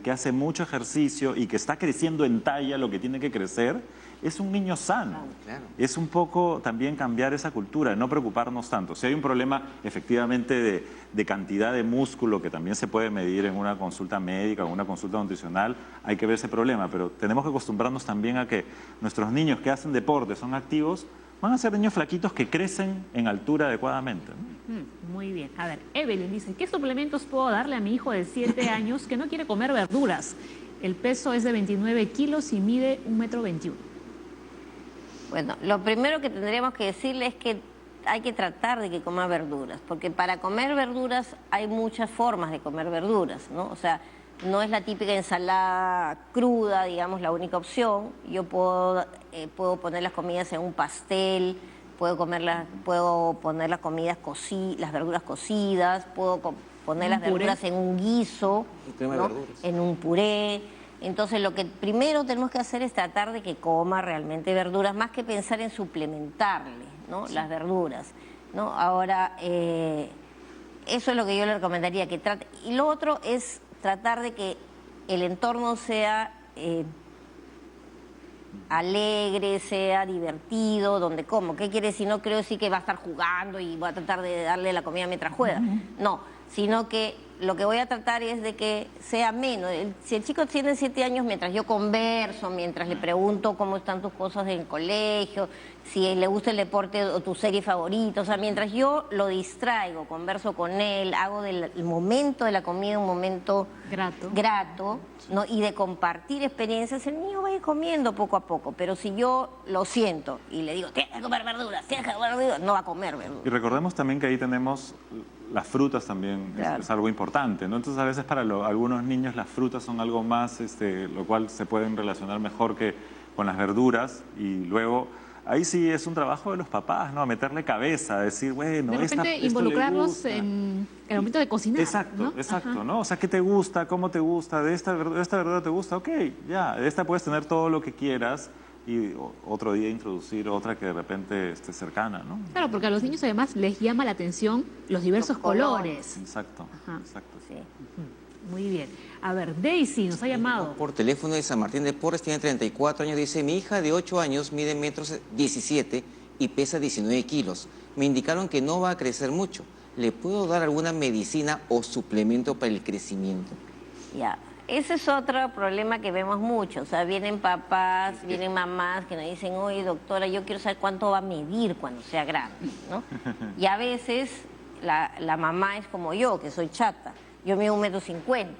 que hace mucho ejercicio y que está creciendo en talla lo que tiene que crecer, es un niño sano. Claro. Es un poco también cambiar esa cultura, no preocuparnos tanto. Si hay un problema efectivamente de cantidad de músculo que también se puede medir en una consulta médica o una consulta nutricional, hay que ver ese problema, pero tenemos que acostumbrarnos también a que nuestros niños que hacen deporte, son activos, van a ser niños flaquitos que crecen en altura adecuadamente, ¿no? Muy bien. A ver, Evelyn dice, ¿qué suplementos puedo darle a mi hijo de 7 años que no quiere comer verduras? El peso es de 29 kilos y mide 1,21 m. Bueno, lo primero que tendríamos que decirle es que hay que tratar de que coma verduras, porque para comer verduras hay muchas formas de comer verduras, ¿no? O sea, no es la típica ensalada cruda, digamos, la única opción. Yo puedo poner las comidas en un pastel, puedo poner las comidas las verduras cocidas, puedo poner las verduras en un guiso, ¿no? En un puré. Entonces, lo que primero tenemos que hacer es tratar de que coma realmente verduras, más que pensar en suplementarle, ¿no? Las verduras, ¿no? Ahora, eso es lo que yo le recomendaría, que trate. Y lo otro es tratar de que el entorno sea alegre, sea divertido, donde como. ¿Qué quiere decir? No creo decir que va a estar jugando y voy a tratar de darle la comida mientras juega. No, sino que lo que voy a tratar es de que sea ameno. Si el chico tiene 7 años, mientras yo converso, mientras le pregunto cómo están tus cosas en el colegio, si le gusta el deporte o tu serie favorita, o sea, mientras yo lo distraigo, converso con él, hago del momento de la comida un momento grato, ¿no? Y de compartir experiencias, el niño va a ir comiendo poco a poco. Pero si yo lo siento y le digo, tienes que comer verduras, tienes que comer verduras, no va a comer verduras. Y recordemos también que ahí tenemos las frutas también, claro, es algo importante, ¿no? Entonces a veces para algunos niños las frutas son algo más, lo cual se pueden relacionar mejor que con las verduras, y luego ahí sí es un trabajo de los papás, ¿no? A meterle cabeza, a decir, bueno, de repente involucrarlos en el momento de cocinar. Exacto, ¿no? exacto, ¿no? O sea, ¿qué te gusta? ¿Cómo te gusta? ¿De esta verdura te gusta? Ok, ya, de esta puedes tener todo lo que quieras, y otro día introducir otra que de repente esté cercana, ¿no? Claro, porque a los niños además les llama la atención los diversos colores. Exacto, Ajá. exacto. Sí. Muy bien. A ver, Daisy nos ha llamado. Por teléfono de San Martín de Porres, tiene 34 años, dice, mi hija de 8 años mide 1,17 m y pesa 19 kilos. Me indicaron que no va a crecer mucho. ¿Le puedo dar alguna medicina o suplemento para el crecimiento? Ya, ese es otro problema que vemos mucho. O sea, vienen papás, vienen mamás que nos dicen, oye, doctora, yo quiero saber cuánto va a medir cuando sea grande, ¿no? Y a veces la mamá es como yo, que soy chata. Yo mido 1,50 m,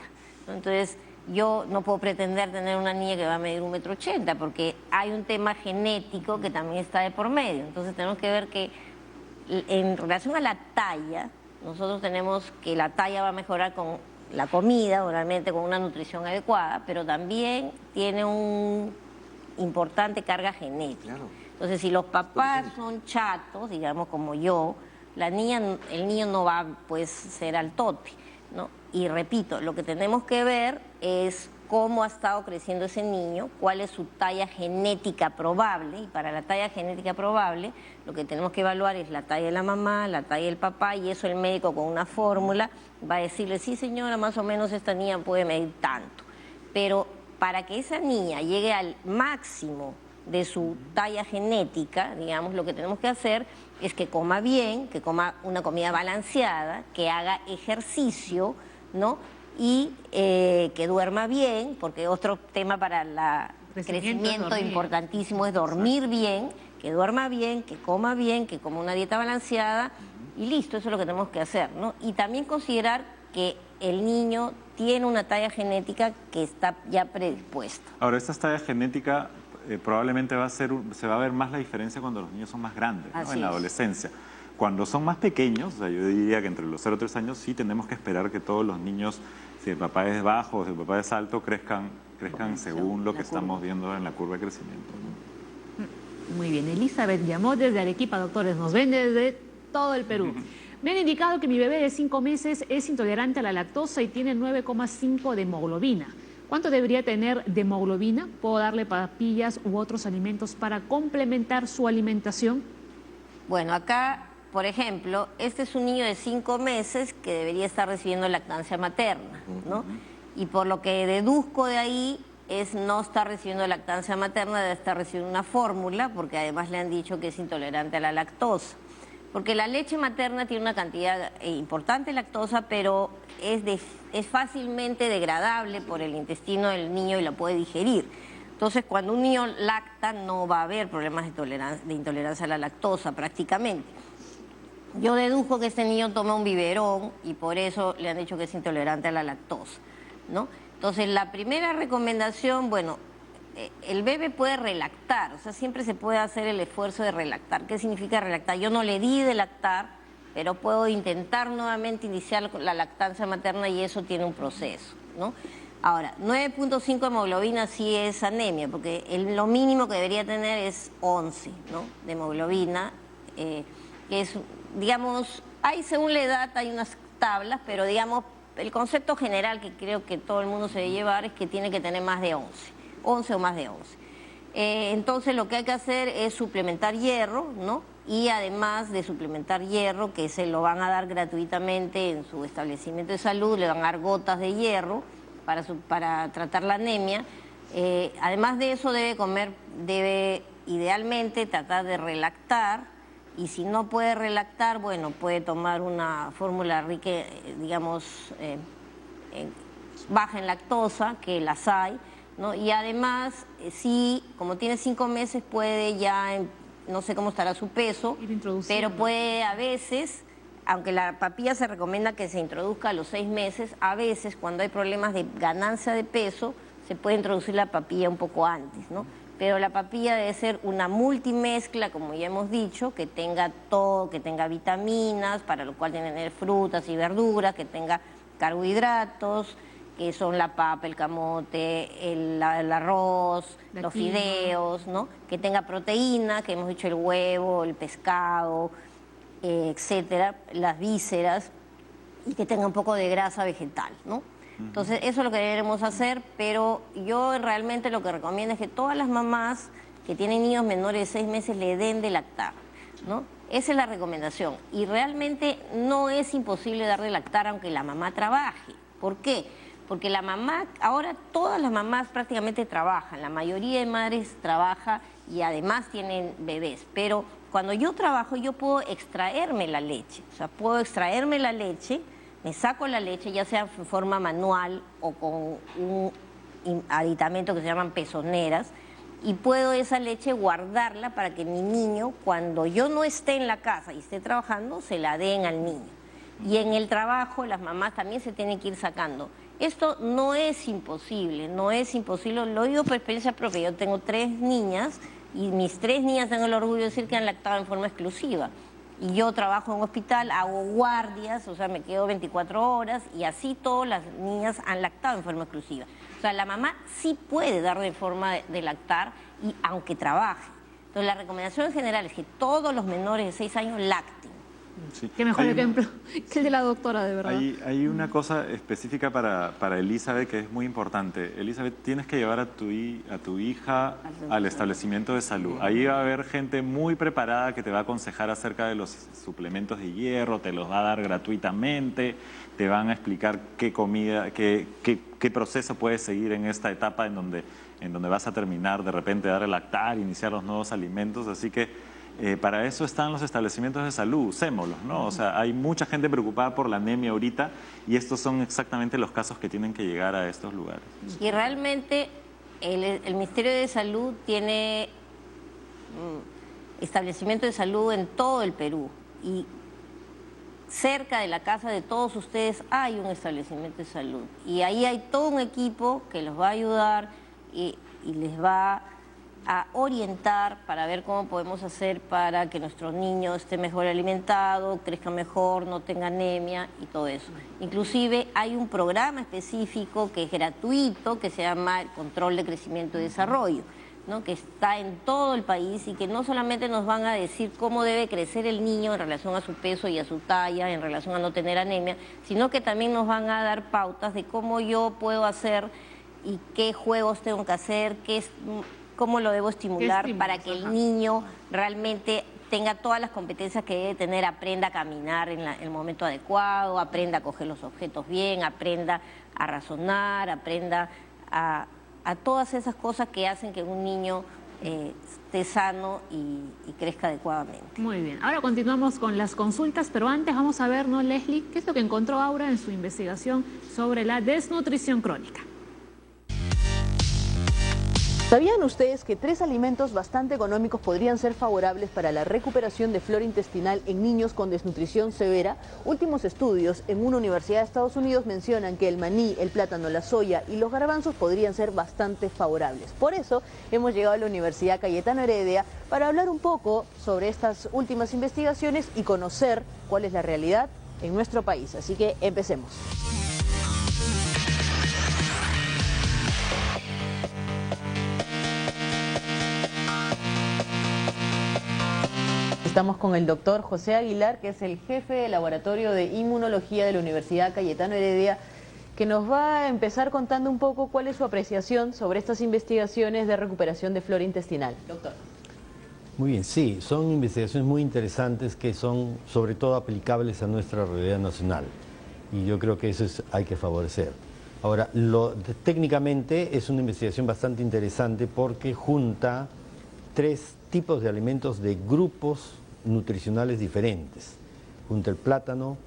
¿no? Entonces, yo no puedo pretender tener una niña que va a medir 1,80 m, porque hay un tema genético que también está de por medio. Entonces, tenemos que ver que en relación a la talla, nosotros tenemos que la talla va a mejorar con la comida, obviamente con una nutrición adecuada, pero también tiene un importante carga genética. Claro. Entonces, si los papás son chatos, digamos como yo, el niño no va pues ser altote, ¿no? Y repito, lo que tenemos que ver es cómo ha estado creciendo ese niño, cuál es su talla genética probable, y para la talla genética probable lo que tenemos que evaluar es la talla de la mamá, la talla del papá, y eso el médico con una fórmula va a decirle, sí señora, más o menos esta niña puede medir tanto. Pero para que esa niña llegue al máximo de su talla genética, digamos, lo que tenemos que hacer es que coma bien, que coma una comida balanceada, que haga ejercicio, ¿no? Y que duerma bien, porque otro tema para el crecimiento importantísimo es dormir bien, que duerma bien, que coma una dieta balanceada, y listo, eso es lo que tenemos que hacer, ¿no? Y también considerar que el niño tiene una talla genética que está ya predispuesta. Ahora, esta talla genética probablemente se va a ver más la diferencia cuando los niños son más grandes, ¿no? En la adolescencia. Cuando son más pequeños, o sea, yo diría que entre los 0 y 3 años sí tenemos que esperar que todos los niños, si el papá es bajo o si el papá es alto, crezcan según lo que estamos viendo en la curva de crecimiento, ¿no? Muy bien. Elizabeth llamó desde Arequipa, doctores, nos ven desde todo el Perú. Me han indicado que mi bebé de 5 meses es intolerante a la lactosa y tiene 9,5 de hemoglobina. ¿Cuánto debería tener de hemoglobina? ¿Puedo darle papillas u otros alimentos para complementar su alimentación? Bueno, acá, por ejemplo, este es un niño de 5 meses que debería estar recibiendo lactancia materna, ¿no? Y por lo que deduzco de ahí, es no estar recibiendo lactancia materna, debe estar recibiendo una fórmula, porque además le han dicho que es intolerante a la lactosa. Porque la leche materna tiene una cantidad importante de lactosa, pero es fácilmente degradable por el intestino del niño y la puede digerir. Entonces, cuando un niño lacta, no va a haber problemas de intolerancia a la lactosa prácticamente. Yo dedujo que este niño toma un biberón y por eso le han dicho que es intolerante a la lactosa, ¿no? Entonces, la primera recomendación, bueno, el bebé puede relactar, o sea, siempre se puede hacer el esfuerzo de relactar. ¿Qué significa relactar? Yo no le di de lactar, pero puedo intentar nuevamente iniciar la lactancia materna y eso tiene un proceso, ¿no? Ahora, 9.5 hemoglobina sí es anemia, porque lo mínimo que debería tener es 11, ¿no?, de hemoglobina, que es, digamos, según la edad hay unas tablas, pero digamos, el concepto general que creo que todo el mundo se debe llevar es que tiene que tener más de 11 o más de 11. Entonces lo que hay que hacer es suplementar hierro, ¿no? Y además de suplementar hierro, que se lo van a dar gratuitamente en su establecimiento de salud, le van a dar gotas de hierro para tratar la anemia. Además de eso debe idealmente tratar de relactar, y si no puede relactar, bueno, puede tomar una fórmula rica, digamos, baja en lactosa, que las hay, ¿no? Y además, sí, como tiene 5 meses, puede ya, no sé cómo estará su peso, pero puede a veces, aunque la papilla se recomienda que se introduzca a los 6 meses, a veces cuando hay problemas de ganancia de peso, se puede introducir la papilla un poco antes, ¿no? Pero la papilla debe ser una multimezcla, como ya hemos dicho, que tenga todo, que tenga vitaminas, para lo cual tiene que tener frutas y verduras, que tenga carbohidratos, que son la papa, el camote, el arroz, los fideos, ¿no? Que tenga proteína, que hemos dicho el huevo, el pescado, etcétera, las vísceras, y que tenga un poco de grasa vegetal, ¿no? Entonces, eso es lo que debemos hacer, pero yo realmente lo que recomiendo es que todas las mamás que tienen niños menores de 6 meses le den de lactar, ¿no? Esa es la recomendación. Y realmente no es imposible dar de lactar aunque la mamá trabaje. ¿Por qué? Porque la mamá, ahora todas las mamás prácticamente trabajan, la mayoría de madres trabaja y además tienen bebés, pero cuando yo trabajo yo puedo extraerme la leche, o sea, puedo extraerme la leche, me saco la leche, ya sea en forma manual o con un aditamento que se llaman pezoneras, y puedo esa leche guardarla para que mi niño, cuando yo no esté en la casa y esté trabajando, se la den al niño. Y en el trabajo las mamás también se tienen que ir sacando. Esto no es imposible, lo digo por experiencia propia. Yo tengo 3 niñas y mis 3 niñas tengo el orgullo de decir que han lactado en forma exclusiva. Y yo trabajo en un hospital, hago guardias, o sea, me quedo 24 horas y así todas las niñas han lactado en forma exclusiva. O sea, la mamá sí puede dar de forma de lactar y aunque trabaje. Entonces, la recomendación en general es que todos los menores de 6 años lacten. Sí. Qué mejor ejemplo que el de la doctora, de verdad. Hay una cosa específica para Elizabeth que es muy importante. Elizabeth, tienes que llevar a tu hija al establecimiento de salud. Ahí va a haber gente muy preparada que te va a aconsejar acerca de los suplementos de hierro, te los va a dar gratuitamente, te van a explicar qué comida, qué proceso puedes seguir en esta etapa en donde vas a terminar de repente de dar el lactar, iniciar los nuevos alimentos. Así que para eso están los establecimientos de salud, usémoslos, ¿no? O sea, hay mucha gente preocupada por la anemia ahorita y estos son exactamente los casos que tienen que llegar a estos lugares. Y realmente el Ministerio de Salud tiene establecimientos de salud en todo el Perú y cerca de la casa de todos ustedes hay un establecimiento de salud y ahí hay todo un equipo que los va a ayudar y les va a orientar para ver cómo podemos hacer para que nuestros niños estén mejor alimentados, crezcan mejor, no tengan anemia y todo eso. Inclusive hay un programa específico que es gratuito, que se llama el Control de Crecimiento y Desarrollo, ¿no? Que está en todo el país y que no solamente nos van a decir cómo debe crecer el niño en relación a su peso y a su talla, en relación a no tener anemia, sino que también nos van a dar pautas de cómo yo puedo hacer y qué juegos tengo que hacer, cómo lo debo estimular para que el niño realmente tenga todas las competencias que debe tener, aprenda a caminar en el momento adecuado, aprenda a coger los objetos bien, aprenda a razonar, aprenda a a todas esas cosas que hacen que un niño esté sano y crezca adecuadamente. Muy bien. Ahora continuamos con las consultas, pero antes vamos a ver, ¿no, Leslie? ¿Qué es lo que encontró Aura en su investigación sobre la desnutrición crónica? ¿Sabían ustedes que 3 alimentos bastante económicos podrían ser favorables para la recuperación de flora intestinal en niños con desnutrición severa? Últimos estudios en una universidad de Estados Unidos mencionan que el maní, el plátano, la soya y los garbanzos podrían ser bastante favorables. Por eso hemos llegado a la Universidad Cayetano Heredia para hablar un poco sobre estas últimas investigaciones y conocer cuál es la realidad en nuestro país. Así que empecemos. Estamos con el doctor José Aguilar, que es el jefe del Laboratorio de Inmunología de la Universidad Cayetano Heredia, que nos va a empezar contando un poco cuál es su apreciación sobre estas investigaciones de recuperación de flora intestinal. Doctor. Muy bien, sí, son investigaciones muy interesantes que son sobre todo aplicables a nuestra realidad nacional y yo creo que eso hay que favorecer. Ahora, técnicamente es una investigación bastante interesante porque junta 3 tipos de alimentos de grupos nutricionales diferentes. Junta el plátano,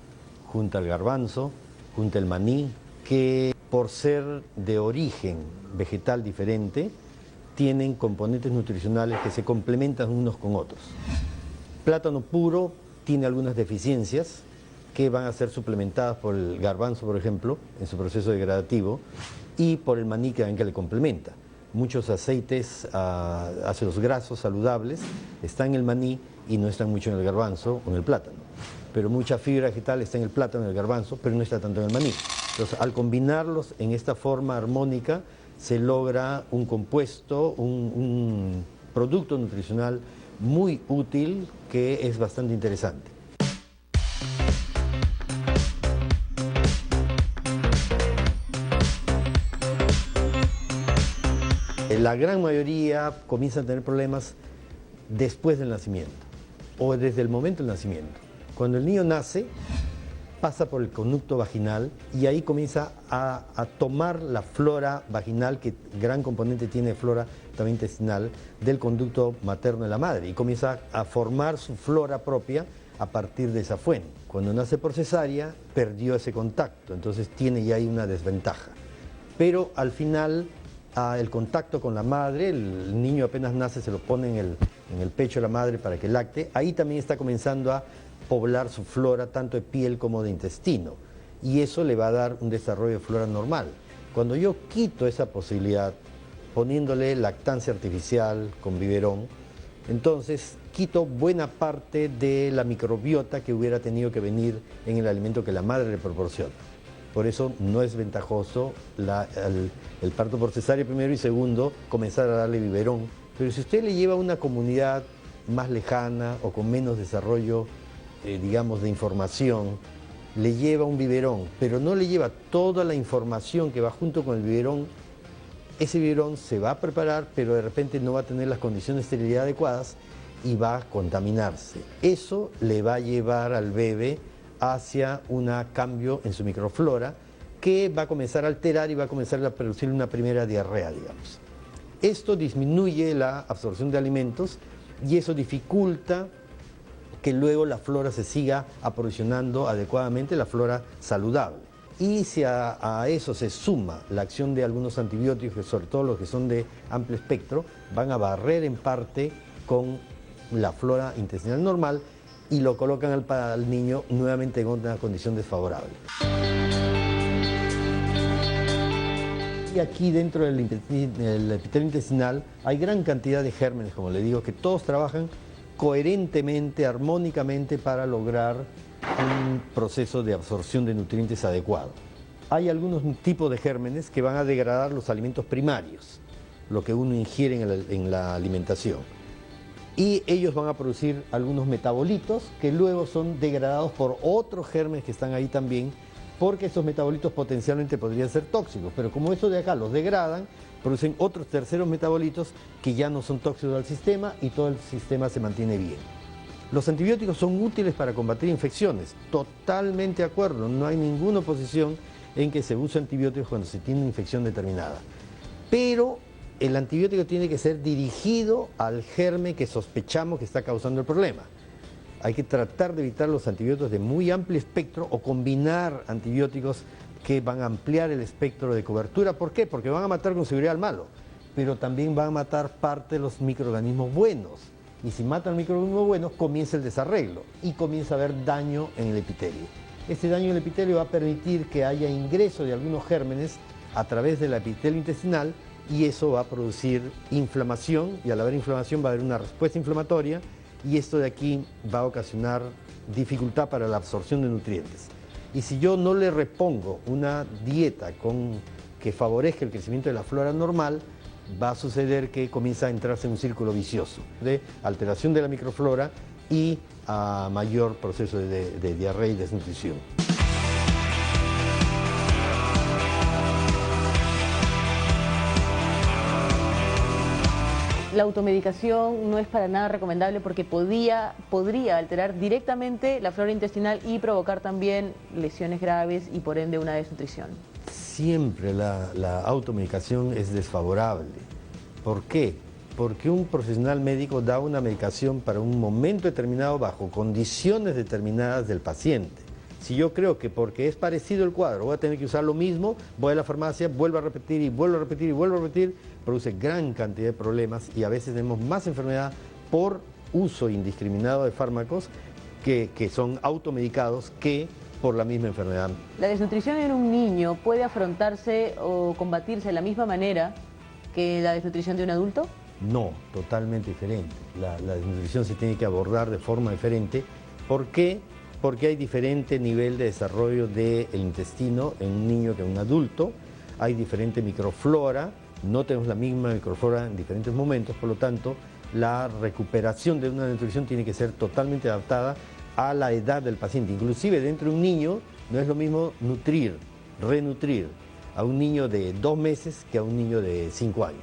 junta el garbanzo, junta el maní, que por ser de origen vegetal diferente, tienen componentes nutricionales que se complementan unos con otros. Plátano puro tiene algunas deficiencias que van a ser suplementadas por el garbanzo, por ejemplo, en su proceso degradativo, y por el maní que le complementa. Muchos aceites, ácidos grasos saludables, están en el maní y no están mucho en el garbanzo o en el plátano. Pero mucha fibra vegetal está en el plátano y en el garbanzo, pero no está tanto en el maní. Entonces, al combinarlos en esta forma armónica, se logra un compuesto, un producto nutricional muy útil que es bastante interesante. La gran mayoría comienzan a tener problemas después del nacimiento o desde el momento del nacimiento. Cuando el niño nace, pasa por el conducto vaginal y ahí comienza a tomar la flora vaginal, que gran componente tiene flora también intestinal, del conducto materno de la madre, y comienza a formar su flora propia a partir de esa fuente. Cuando nace por cesárea, perdió ese contacto, entonces tiene ya ahí una desventaja. Pero al final, el contacto con la madre, el niño apenas nace, se lo pone en el pecho de la madre para que lacte, ahí también está comenzando a poblar su flora, tanto de piel como de intestino, y eso le va a dar un desarrollo de flora normal. Cuando yo quito esa posibilidad, poniéndole lactancia artificial con biberón, entonces quito buena parte de la microbiota que hubiera tenido que venir en el alimento que la madre le proporciona. Por eso no es ventajoso el parto por cesárea primero y segundo, comenzar a darle biberón. Pero si usted le lleva a una comunidad más lejana o con menos desarrollo, digamos, de información, le lleva un biberón, pero no le lleva toda la información que va junto con el biberón, ese biberón se va a preparar, pero de repente no va a tener las condiciones de esterilidad adecuadas y va a contaminarse. Eso le va a llevar al bebé hacia un cambio en su microflora que va a comenzar a alterar y va a comenzar a producir una primera diarrea, digamos. Esto disminuye la absorción de alimentos y eso dificulta que luego la flora se siga aprovisionando adecuadamente, la flora saludable. Y si a eso se suma la acción de algunos antibióticos, que sobre todo los que son de amplio espectro, van a barrer en parte con la flora intestinal normal y lo colocan al niño nuevamente en una condición desfavorable. Y aquí dentro del epitelio intestinal hay gran cantidad de gérmenes, como le digo, que todos trabajan coherentemente, armónicamente para lograr un proceso de absorción de nutrientes adecuado. Hay algunos tipos de gérmenes que van a degradar los alimentos primarios, lo que uno ingiere en la alimentación. Y ellos van a producir algunos metabolitos que luego son degradados por otros gérmenes que están ahí también, porque estos metabolitos potencialmente podrían ser tóxicos, pero como estos de acá los degradan, producen otros terceros metabolitos que ya no son tóxicos al sistema y todo el sistema se mantiene bien. Los antibióticos son útiles para combatir infecciones, totalmente de acuerdo, no hay ninguna oposición en que se use antibióticos cuando se tiene una infección determinada. pero el antibiótico tiene que ser dirigido al germen que sospechamos que está causando el problema. Hay que tratar de evitar los antibióticos de muy amplio espectro o combinar antibióticos que van a ampliar el espectro de cobertura. ¿Por qué? Porque van a matar con seguridad al malo, pero también van a matar parte de los microorganismos buenos. Y si matan microorganismos buenos, comienza el desarreglo y comienza a haber daño en el epitelio. Este daño en el epitelio va a permitir que haya ingreso de algunos gérmenes a través del epitelio intestinal y eso va a producir inflamación, y al haber inflamación va a haber una respuesta inflamatoria y esto de aquí va a ocasionar dificultad para la absorción de nutrientes. Y si yo no le repongo una dieta que favorezca el crecimiento de la flora normal, va a suceder que comienza a entrarse en un círculo vicioso de alteración de la microflora y a mayor proceso de diarrea y desnutrición. La automedicación no es para nada recomendable porque podría alterar directamente la flora intestinal y provocar también lesiones graves y por ende una desnutrición. Siempre la automedicación es desfavorable. ¿Por qué? Porque un profesional médico da una medicación para un momento determinado bajo condiciones determinadas del paciente. Si yo creo que porque es parecido el cuadro voy a tener que usar lo mismo, voy a la farmacia, vuelvo a repetir y vuelvo a repetir y vuelvo a repetir, produce gran cantidad de problemas y a veces tenemos más enfermedad por uso indiscriminado de fármacos que son automedicados que por la misma enfermedad. ¿La desnutrición en un niño puede afrontarse o combatirse de la misma manera que la desnutrición de un adulto? No, totalmente diferente. La desnutrición se tiene que abordar de forma diferente. ¿Por qué? Porque hay diferente nivel de desarrollo del intestino en un niño que en un adulto. Hay diferente microflora, no tenemos la misma microflora en diferentes momentos, por lo tanto, la recuperación de una nutrición tiene que ser totalmente adaptada a la edad del paciente. Inclusive dentro de un niño no es lo mismo nutrir, renutrir a un niño de 2 meses que a un niño de 5 años.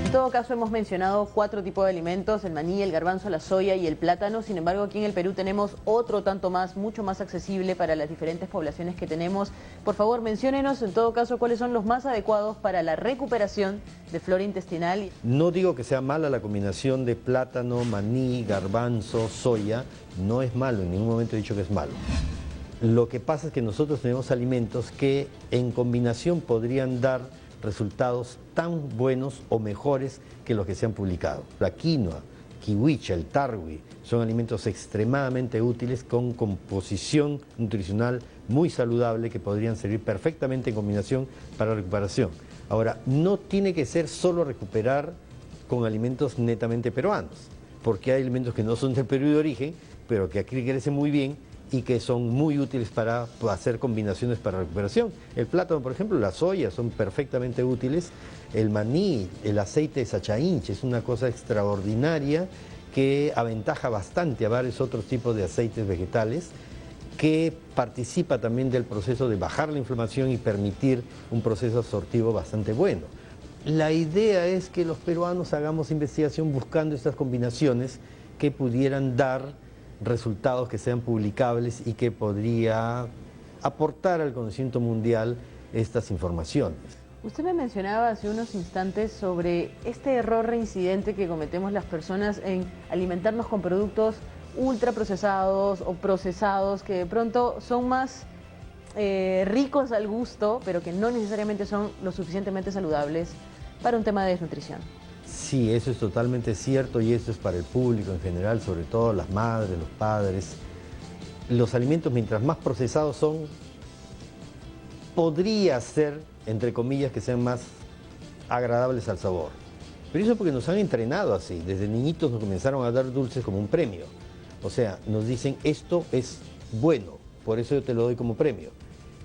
En todo caso hemos mencionado 4 tipos de alimentos, el maní, el garbanzo, la soya y el plátano. Sin embargo, aquí en el Perú tenemos otro tanto más, mucho más accesible para las diferentes poblaciones que tenemos. Por favor, menciónenos en todo caso cuáles son los más adecuados para la recuperación de flora intestinal. No digo que sea mala la combinación de plátano, maní, garbanzo, soya. No es malo, en ningún momento he dicho que es malo. Lo que pasa es que nosotros tenemos alimentos que en combinación podrían dar resultados tan buenos o mejores que los que se han publicado. La quinoa, kiwicha, el tarwi, son alimentos extremadamente útiles con composición nutricional muy saludable que podrían servir perfectamente en combinación para recuperación. Ahora, no tiene que ser solo recuperar con alimentos netamente peruanos, porque hay alimentos que no son del Perú de origen, pero que aquí crecen muy bien y que son muy útiles para hacer combinaciones para recuperación. El plátano, por ejemplo, la soya son perfectamente útiles. El maní, el aceite de sachainche es una cosa extraordinaria que aventaja bastante a varios otros tipos de aceites vegetales, que participa también del proceso de bajar la inflamación y permitir un proceso absortivo bastante bueno. La idea es que los peruanos hagamos investigación buscando estas combinaciones que pudieran dar resultados que sean publicables y que podría aportar al conocimiento mundial estas informaciones. Usted me mencionaba hace unos instantes sobre este error reincidente que cometemos las personas en alimentarnos con productos ultraprocesados o procesados que de pronto son más ricos al gusto, pero que no necesariamente son lo suficientemente saludables para un tema de desnutrición. Sí, eso es totalmente cierto y eso es para el público en general, sobre todo las madres, los padres. Los alimentos, mientras más procesados son, podría ser, entre comillas, que sean más agradables al sabor. Pero eso porque nos han entrenado así. Desde niñitos nos comenzaron a dar dulces como un premio. O sea, nos dicen, esto es bueno, por eso yo te lo doy como premio.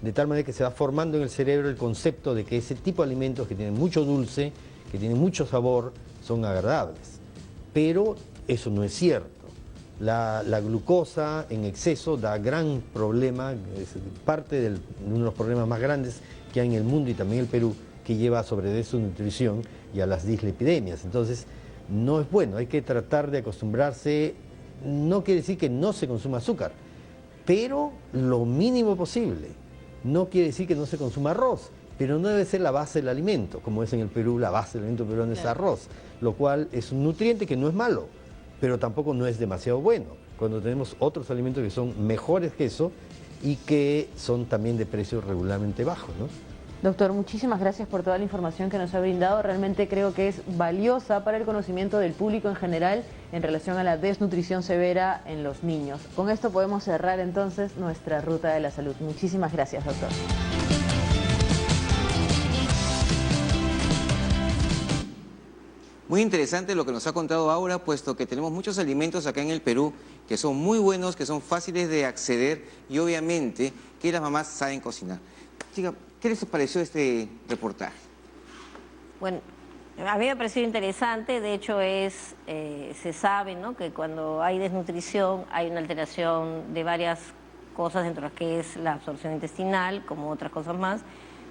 De tal manera que se va formando en el cerebro el concepto de que ese tipo de alimentos que tienen mucho dulce, que tienen mucho sabor, son agradables. Pero eso no es cierto. La glucosa en exceso da gran problema, es parte de uno de los problemas más grandes que hay en el mundo y también en el Perú, que lleva a sobrenutrición y a las dislipidemias. Entonces, no es bueno, hay que tratar de acostumbrarse. No quiere decir que no se consuma azúcar, pero lo mínimo posible. no quiere decir que no se consuma arroz, pero no debe ser la base del alimento, como es en el Perú, la base del alimento peruano es arroz, lo cual es un nutriente que no es malo, pero tampoco no es demasiado bueno, cuando tenemos otros alimentos que son mejores que eso y que son también de precios regularmente bajos, ¿no? Doctor, muchísimas gracias por toda la información que nos ha brindado. Realmente creo que es valiosa para el conocimiento del público en general en relación a la desnutrición severa en los niños. Con esto podemos cerrar entonces nuestra ruta de la salud. Muchísimas gracias, doctor. Muy interesante lo que nos ha contado Aura, puesto que tenemos muchos alimentos acá en el Perú que son muy buenos, que son fáciles de acceder y obviamente que las mamás saben cocinar. Chica, ¿qué les pareció este reportaje? Bueno, a mí me ha parecido interesante, de hecho se sabe, ¿no?, que cuando hay desnutrición hay una alteración de varias cosas, entre las que es la absorción intestinal, como otras cosas más,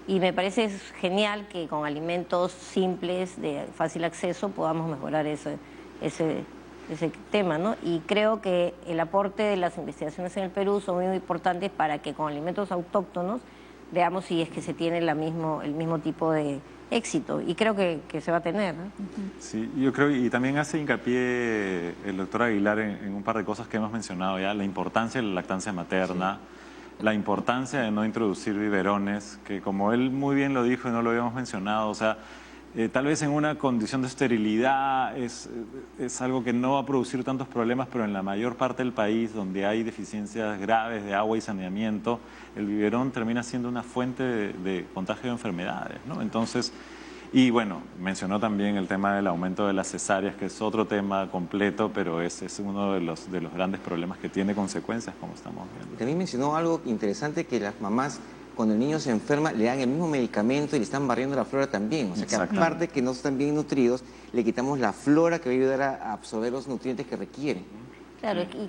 y me parece genial que con alimentos simples, de fácil acceso, podamos mejorar ese tema, ¿no? Y creo que el aporte de las investigaciones en el Perú son muy importantes para que con alimentos autóctonos veamos si es que se tiene el mismo tipo de éxito, y creo que se va a tener, ¿no? Sí, yo creo, y también hace hincapié el doctor Aguilar en un par de cosas que hemos mencionado ya, la importancia de la lactancia materna, la importancia de no introducir biberones, que como él muy bien lo dijo y no lo habíamos mencionado, o sea, tal vez en una condición de esterilidad es algo que no va a producir tantos problemas, pero en la mayor parte del país donde hay deficiencias graves de agua y saneamiento, el biberón termina siendo una fuente de contagio de enfermedades, ¿no? Entonces, y bueno, mencionó también el tema del aumento de las cesáreas, que es otro tema completo, pero es uno de los grandes problemas que tiene consecuencias, como estamos viendo. También mencionó algo interesante, que las mamás, cuando el niño se enferma, le dan el mismo medicamento y le están barriendo la flora también. O sea que aparte que no están bien nutridos, le quitamos la flora que va a ayudar a absorber los nutrientes que requieren. Claro, y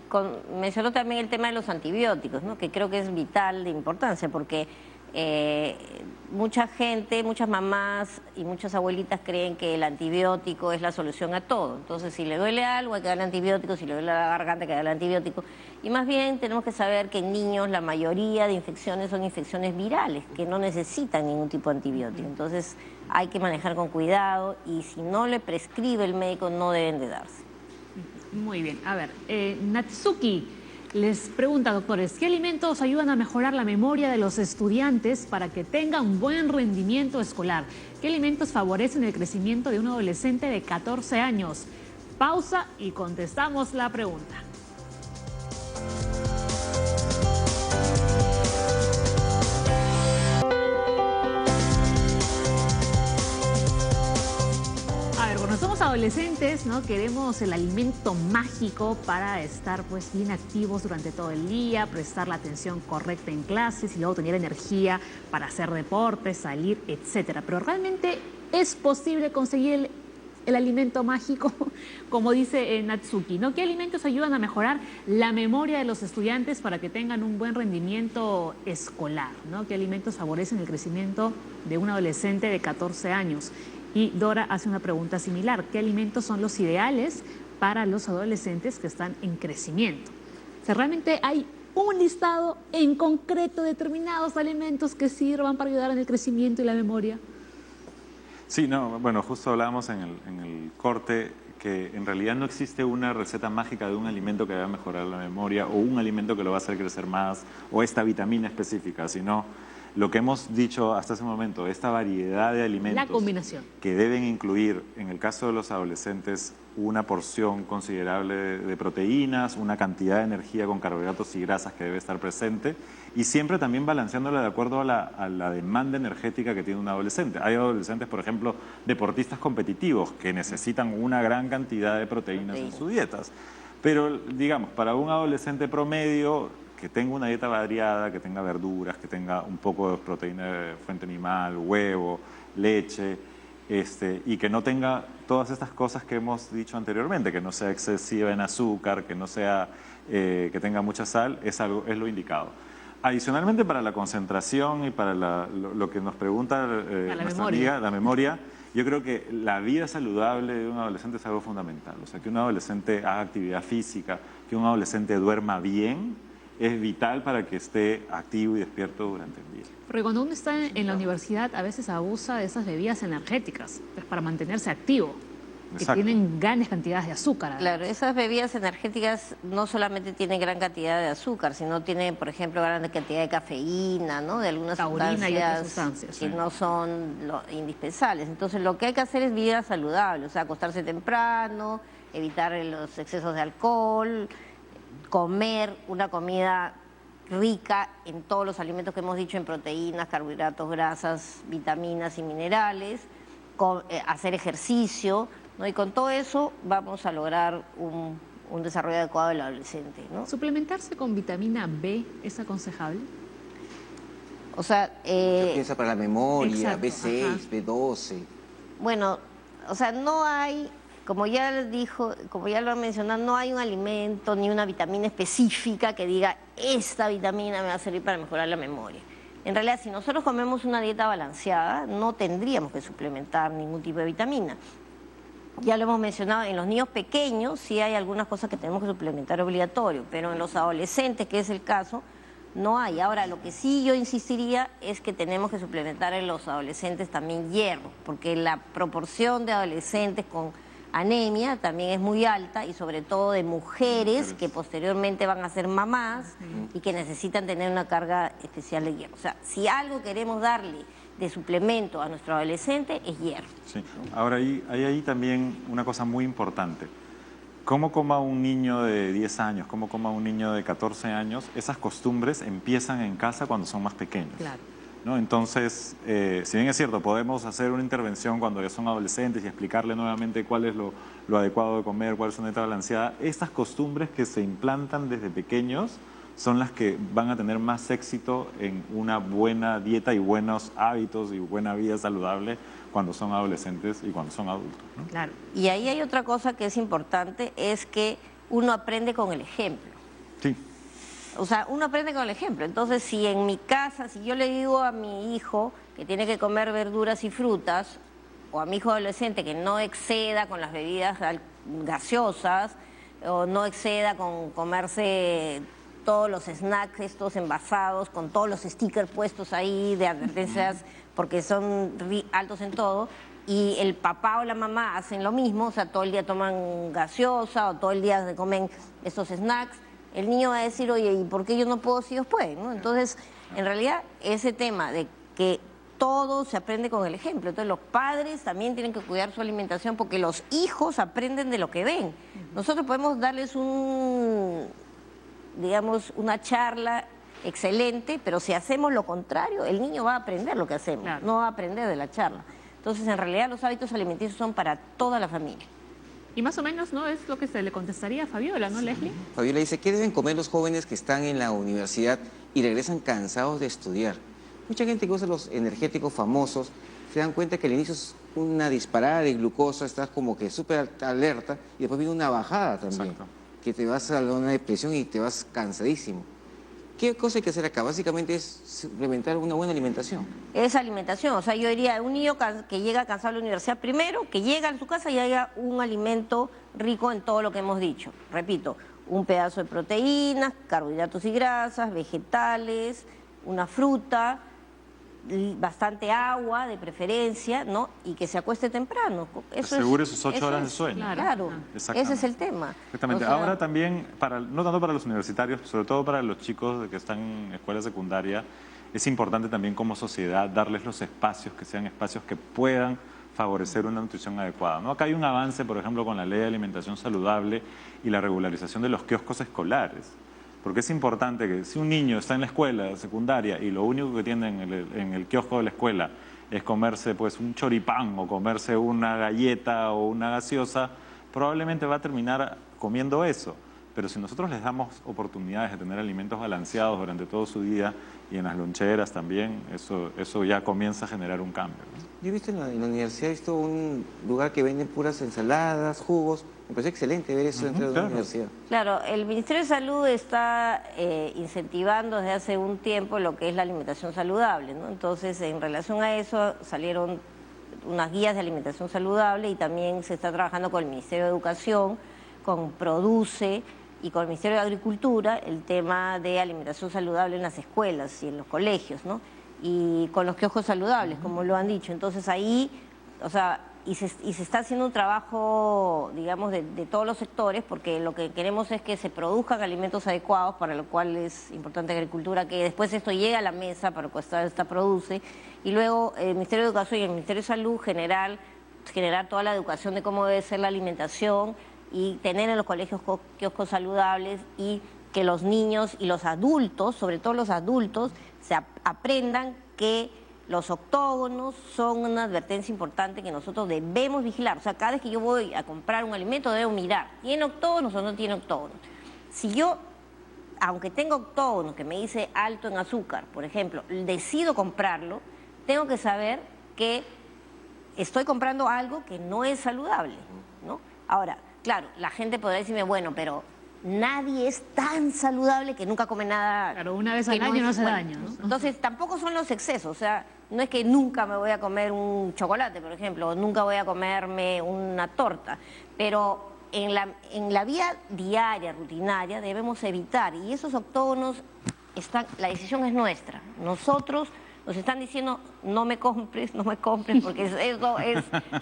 mencionó también el tema de los antibióticos, ¿no?, que creo que es vital de importancia, porque mucha gente, muchas mamás y muchas abuelitas creen que el antibiótico es la solución a todo. Entonces, si le duele algo, hay que darle antibiótico, si le duele la garganta, hay que darle antibiótico. Y más bien tenemos que saber que en niños la mayoría de infecciones son infecciones virales, que no necesitan ningún tipo de antibiótico. Entonces, hay que manejar con cuidado, y si no le prescribe el médico, no deben de darse. Muy bien. A ver, Natsuki les pregunta, doctores, ¿qué alimentos ayudan a mejorar la memoria de los estudiantes para que tengan un buen rendimiento escolar? ¿Qué alimentos favorecen el crecimiento de un adolescente de 14 años? Pausa y contestamos la pregunta. Cuando somos adolescentes, ¿no?, queremos el alimento mágico para estar pues bien activos durante todo el día, prestar la atención correcta en clases y luego tener energía para hacer deporte, salir, etcétera. Pero realmente es posible conseguir el alimento mágico, como dice Natsuki, ¿no? ¿Qué alimentos ayudan a mejorar la memoria de los estudiantes para que tengan un buen rendimiento escolar, ¿no? ¿Qué alimentos favorecen el crecimiento de un adolescente de 14 años? Y Dora hace una pregunta similar. ¿Qué alimentos son los ideales para los adolescentes que están en crecimiento? O sea, realmente hay un listado en concreto de determinados alimentos que sirvan para ayudar en el crecimiento y la memoria. Sí, no, bueno, justo hablábamos en el corte que en realidad no existe una receta mágica de un alimento que va a mejorar la memoria o un alimento que lo va a hacer crecer más o esta vitamina específica, sino lo que hemos dicho hasta ese momento, esta variedad de alimentos, la combinación, que deben incluir, en el caso de los adolescentes, una porción considerable de proteínas, una cantidad de energía con carbohidratos y grasas que debe estar presente, y siempre también balanceándola de acuerdo a la demanda energética que tiene un adolescente. Hay adolescentes, por ejemplo, deportistas competitivos que necesitan una gran cantidad de proteínas en sus dietas, pero digamos, para un adolescente promedio que tenga una dieta variada, que tenga verduras, que tenga un poco de proteína de fuente animal, huevo, leche, y que no tenga todas estas cosas que hemos dicho anteriormente, que no sea excesiva en azúcar, que no sea, que tenga mucha sal, es lo indicado. Adicionalmente, para la concentración y para lo que nos pregunta nuestra amiga, la memoria, yo creo que la vida saludable de un adolescente es algo fundamental. O sea, que un adolescente haga actividad física, que un adolescente duerma bien, es vital para que esté activo y despierto durante el día. Porque cuando uno está en la universidad a veces abusa de esas bebidas energéticas pues, para mantenerse activo, que Exacto. tienen grandes cantidades de azúcar. Claro, esas bebidas energéticas no solamente tienen gran cantidad de azúcar, sino tienen, por ejemplo, gran cantidad de cafeína, ¿no? De algunas Taurina y otras sustancias, que sí. no son indispensables. Entonces, lo que hay que hacer es vida saludable, o sea, acostarse temprano, evitar los excesos de alcohol, comer una comida rica en todos los alimentos que hemos dicho, en proteínas, carbohidratos, grasas, vitaminas y minerales, hacer ejercicio, ¿no? Y con todo eso vamos a lograr un desarrollo adecuado del adolescente, ¿no? ¿Suplementarse con vitamina B es aconsejable? O sea, Piensa para la memoria, Exacto, B6, ajá. B12. bueno, o sea, no hay, como ya les dijo, como ya lo han mencionado, no hay un alimento ni una vitamina específica que diga esta vitamina me va a servir para mejorar la memoria. En realidad, si nosotros comemos una dieta balanceada, no tendríamos que suplementar ningún tipo de vitamina. Ya lo hemos mencionado, en los niños pequeños sí hay algunas cosas que tenemos que suplementar obligatorio, pero en los adolescentes, que es el caso, no hay. Ahora, lo que sí yo insistiría es que tenemos que suplementar en los adolescentes también hierro, porque la proporción de adolescentes con anemia también es muy alta y sobre todo de mujeres que posteriormente van a ser mamás y que necesitan tener una carga especial de hierro. O sea, si algo queremos darle de suplemento a nuestro adolescente es hierro. Sí. Ahora, hay ahí también una cosa muy importante. Cómo coma un niño de 10 años, cómo coma un niño de 14 años, esas costumbres empiezan en casa cuando son más pequeños. Claro. ¿No? Entonces, si bien es cierto, podemos hacer una intervención cuando ya son adolescentes y explicarle nuevamente cuál es lo adecuado de comer, cuál es una dieta balanceada, estas costumbres que se implantan desde pequeños son las que van a tener más éxito en una buena dieta y buenos hábitos y buena vida saludable cuando son adolescentes y cuando son adultos, ¿no? Claro. Y ahí hay otra cosa que es importante, es que uno aprende con el ejemplo. Sí. O sea, uno aprende con el ejemplo. Entonces, si en mi casa, si yo le digo a mi hijo que tiene que comer verduras y frutas, o a mi hijo adolescente que no exceda con las bebidas gaseosas, o no exceda con comerse todos los snacks estos envasados, con todos los stickers puestos ahí de advertencias, porque son altos en todo, y el papá o la mamá hacen lo mismo, o sea, todo el día toman gaseosa o todo el día se comen estos snacks, el niño va a decir, oye, ¿y por qué yo no puedo si ellos pueden? ¿No? Entonces, en realidad, ese tema de que todo se aprende con el ejemplo. Entonces, los padres también tienen que cuidar su alimentación porque los hijos aprenden de lo que ven. Nosotros podemos darles digamos, una charla excelente, pero si hacemos lo contrario, el niño va a aprender lo que hacemos, Claro. no va a aprender de la charla. Entonces, en realidad, los hábitos alimenticios son para toda la familia. Y más o menos, ¿no? Es lo que se le contestaría a Fabiola, ¿no, Leslie? Fabiola dice, ¿qué deben comer los jóvenes que están en la universidad y regresan cansados de estudiar? Mucha gente que usa los energéticos famosos se dan cuenta que al inicio es una disparada de glucosa, estás como que súper alerta y después viene una bajada también, Exacto. que te vas a una depresión y te vas cansadísimo. ¿Qué cosa hay que hacer acá? Básicamente es suplementar una buena alimentación. Es alimentación, o sea, yo diría, un niño que llega cansado a la universidad, primero, que llega a su casa y haya un alimento rico en todo lo que hemos dicho. Repito, un pedazo de proteínas, carbohidratos y grasas, vegetales, una fruta, bastante agua de preferencia, ¿no? Y que se acueste temprano. Asegure sus 8 eso horas de es, sueño. Claro, Exactamente. ese es el tema. Exactamente. O sea, Ahora también, no tanto para los universitarios, sobre todo para los chicos que están en escuela secundaria, es importante también como sociedad darles los espacios que sean espacios que puedan favorecer una nutrición adecuada, ¿no? Acá hay un avance, por ejemplo, con la ley de alimentación saludable y la regularización de los kioscos escolares. Porque es importante que si un niño está en la escuela secundaria y lo único que tiene en el kiosco de la escuela es comerse pues un choripán o comerse una galleta o una gaseosa, probablemente va a terminar comiendo eso. Pero si nosotros les damos oportunidades de tener alimentos balanceados durante todo su día y en las loncheras también, eso ya comienza a generar un cambio, ¿no? Yo he visto en la universidad, he visto un lugar que venden puras ensaladas, jugos. Me parece excelente ver eso dentro de la claro. universidad. Claro, el Ministerio de Salud está incentivando desde hace un tiempo lo que es la alimentación saludable, ¿no? Entonces, en relación a eso, salieron unas guías de alimentación saludable y también se está trabajando con el Ministerio de Educación, con Produce y con el Ministerio de Agricultura el tema de alimentación saludable en las escuelas y en los colegios, ¿no? Y con los kioscos saludables, como lo han dicho. Entonces ahí, o sea, y se está haciendo un trabajo, digamos, de todos los sectores, porque lo que queremos es que se produzcan alimentos adecuados, para lo cual es importante agricultura, que después esto llegue a la mesa para que esta produce, y luego el Ministerio de Educación y el Ministerio de Salud generar toda la educación de cómo debe ser la alimentación y tener en los colegios kioscos saludables, y que los niños y los adultos, sobre todo los adultos, aprendan que los octógonos son una advertencia importante que nosotros debemos vigilar. O sea, cada vez que yo voy a comprar un alimento debo mirar, ¿tiene octógonos o no tiene octógonos? Si yo, aunque tenga octógonos, que me dice alto en azúcar, por ejemplo, decido comprarlo, tengo que saber que estoy comprando algo que no es saludable, ¿no? Ahora, claro, la gente podrá decirme, bueno, pero nadie es tan saludable que nunca come nada. Claro, una vez al año no hace daño, ¿no? Entonces, tampoco son los excesos. O sea, no es que nunca me voy a comer un chocolate, por ejemplo, o nunca voy a comerme una torta. Pero en la vía diaria, rutinaria, debemos evitar. Y esos octógonos, la decisión es nuestra. Nosotros nos están diciendo, no me compres, porque eso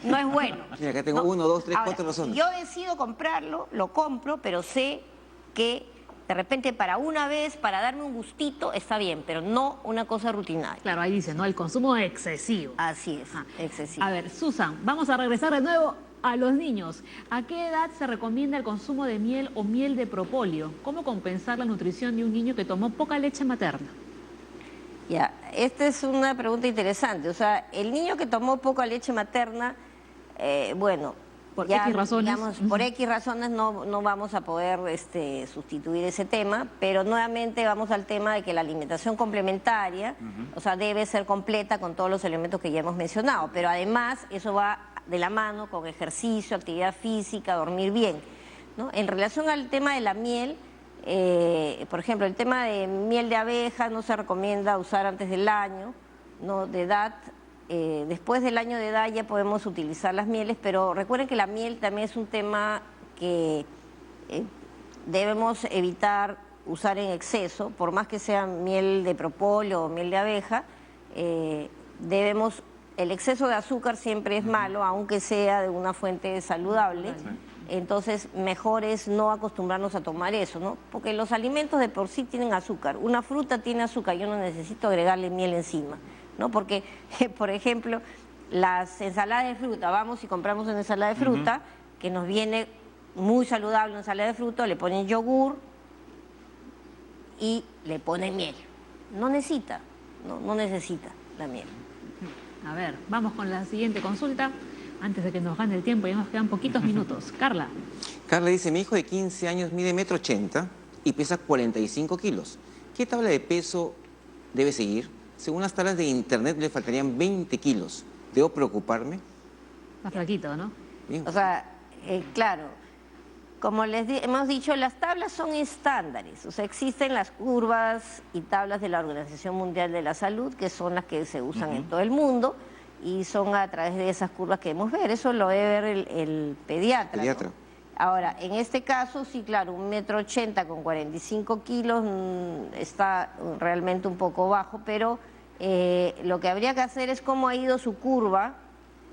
no es bueno. Mira, acá tengo 1, 2, 3, 4 razones. Si yo decido comprarlo, lo compro, pero sé que de repente para una vez, para darme un gustito, está bien, pero no una cosa rutinaria. Claro, ahí dice, ¿no? El consumo excesivo. Así es, excesivo. A ver, Susan, vamos a regresar de nuevo a los niños. ¿A qué edad se recomienda el consumo de miel o miel de propóleo? ¿Cómo compensar la nutrición de un niño que tomó poca leche materna? Ya, esta es una pregunta interesante. O sea, el niño que tomó poca leche materna, bueno, por X razones. Digamos, por X razones no vamos a poder sustituir ese tema, pero nuevamente vamos al tema de que la alimentación complementaria, o sea, debe ser completa con todos los elementos que ya hemos mencionado, pero además eso va de la mano con ejercicio, actividad física, dormir bien, ¿no? En relación al tema de la miel, por ejemplo, el tema de miel de abeja no se recomienda usar antes del año, ¿no?, de edad. Después del año de edad ya podemos utilizar las mieles, pero recuerden que la miel también es un tema que debemos evitar usar en exceso, por más que sea miel de propóleo o miel de abeja, el exceso de azúcar siempre es malo, aunque sea de una fuente saludable. Entonces, mejor es no acostumbrarnos a tomar eso, ¿no? Porque los alimentos de por sí tienen azúcar. Una fruta tiene azúcar, yo no necesito agregarle miel encima, ¿no? Porque, por ejemplo, las ensaladas de fruta, vamos y compramos una ensalada de fruta que nos viene muy saludable, una ensalada de fruta, le ponen yogur y le ponen miel. No necesita la miel. A ver, vamos con la siguiente consulta. Antes de que nos gane el tiempo, ya nos quedan poquitos minutos. Carla. Carla dice, mi hijo de 15 años mide 1,80 m y pesa 45 kilos. ¿Qué tabla de peso debe seguir? Según las tablas de internet le faltarían 20 kilos. ¿Debo preocuparme? Más flaquito, ¿no? Bien. O sea, claro, como hemos dicho, las tablas son estándares. O sea, existen las curvas y tablas de la Organización Mundial de la Salud, que son las que se usan en todo el mundo, y son a través de esas curvas que debemos ver. Eso lo debe ver el pediatra. ¿No? Ahora, en este caso, sí, claro, 1,80 m con 45 kilos está realmente un poco bajo, pero lo que habría que hacer es cómo ha ido su curva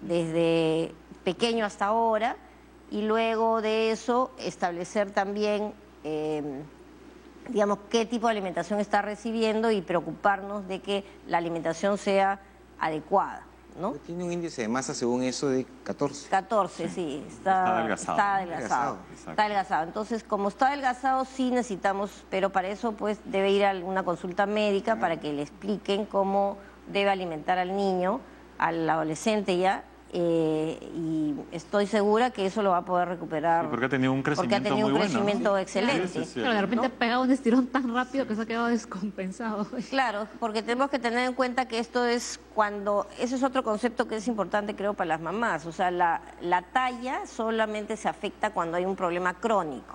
desde pequeño hasta ahora, y luego de eso establecer también, digamos, qué tipo de alimentación está recibiendo y preocuparnos de que la alimentación sea adecuada, ¿no? Tiene un índice de masa, según eso, de 14. 14, sí, está adelgazado. Está adelgazado. Entonces, como está adelgazado, sí necesitamos, pero para eso pues debe ir a una consulta médica para que le expliquen cómo debe alimentar al niño, al adolescente ya, y estoy segura que eso lo va a poder recuperar. Sí, porque ha tenido un crecimiento muy bueno, ¿no? excelente. Sí, pero de repente ha pegado un estirón tan rápido que se ha quedado descompensado. Claro, porque tenemos que tener en cuenta que esto es ese es otro concepto que es importante, creo, para las mamás. O sea, la talla solamente se afecta cuando hay un problema crónico,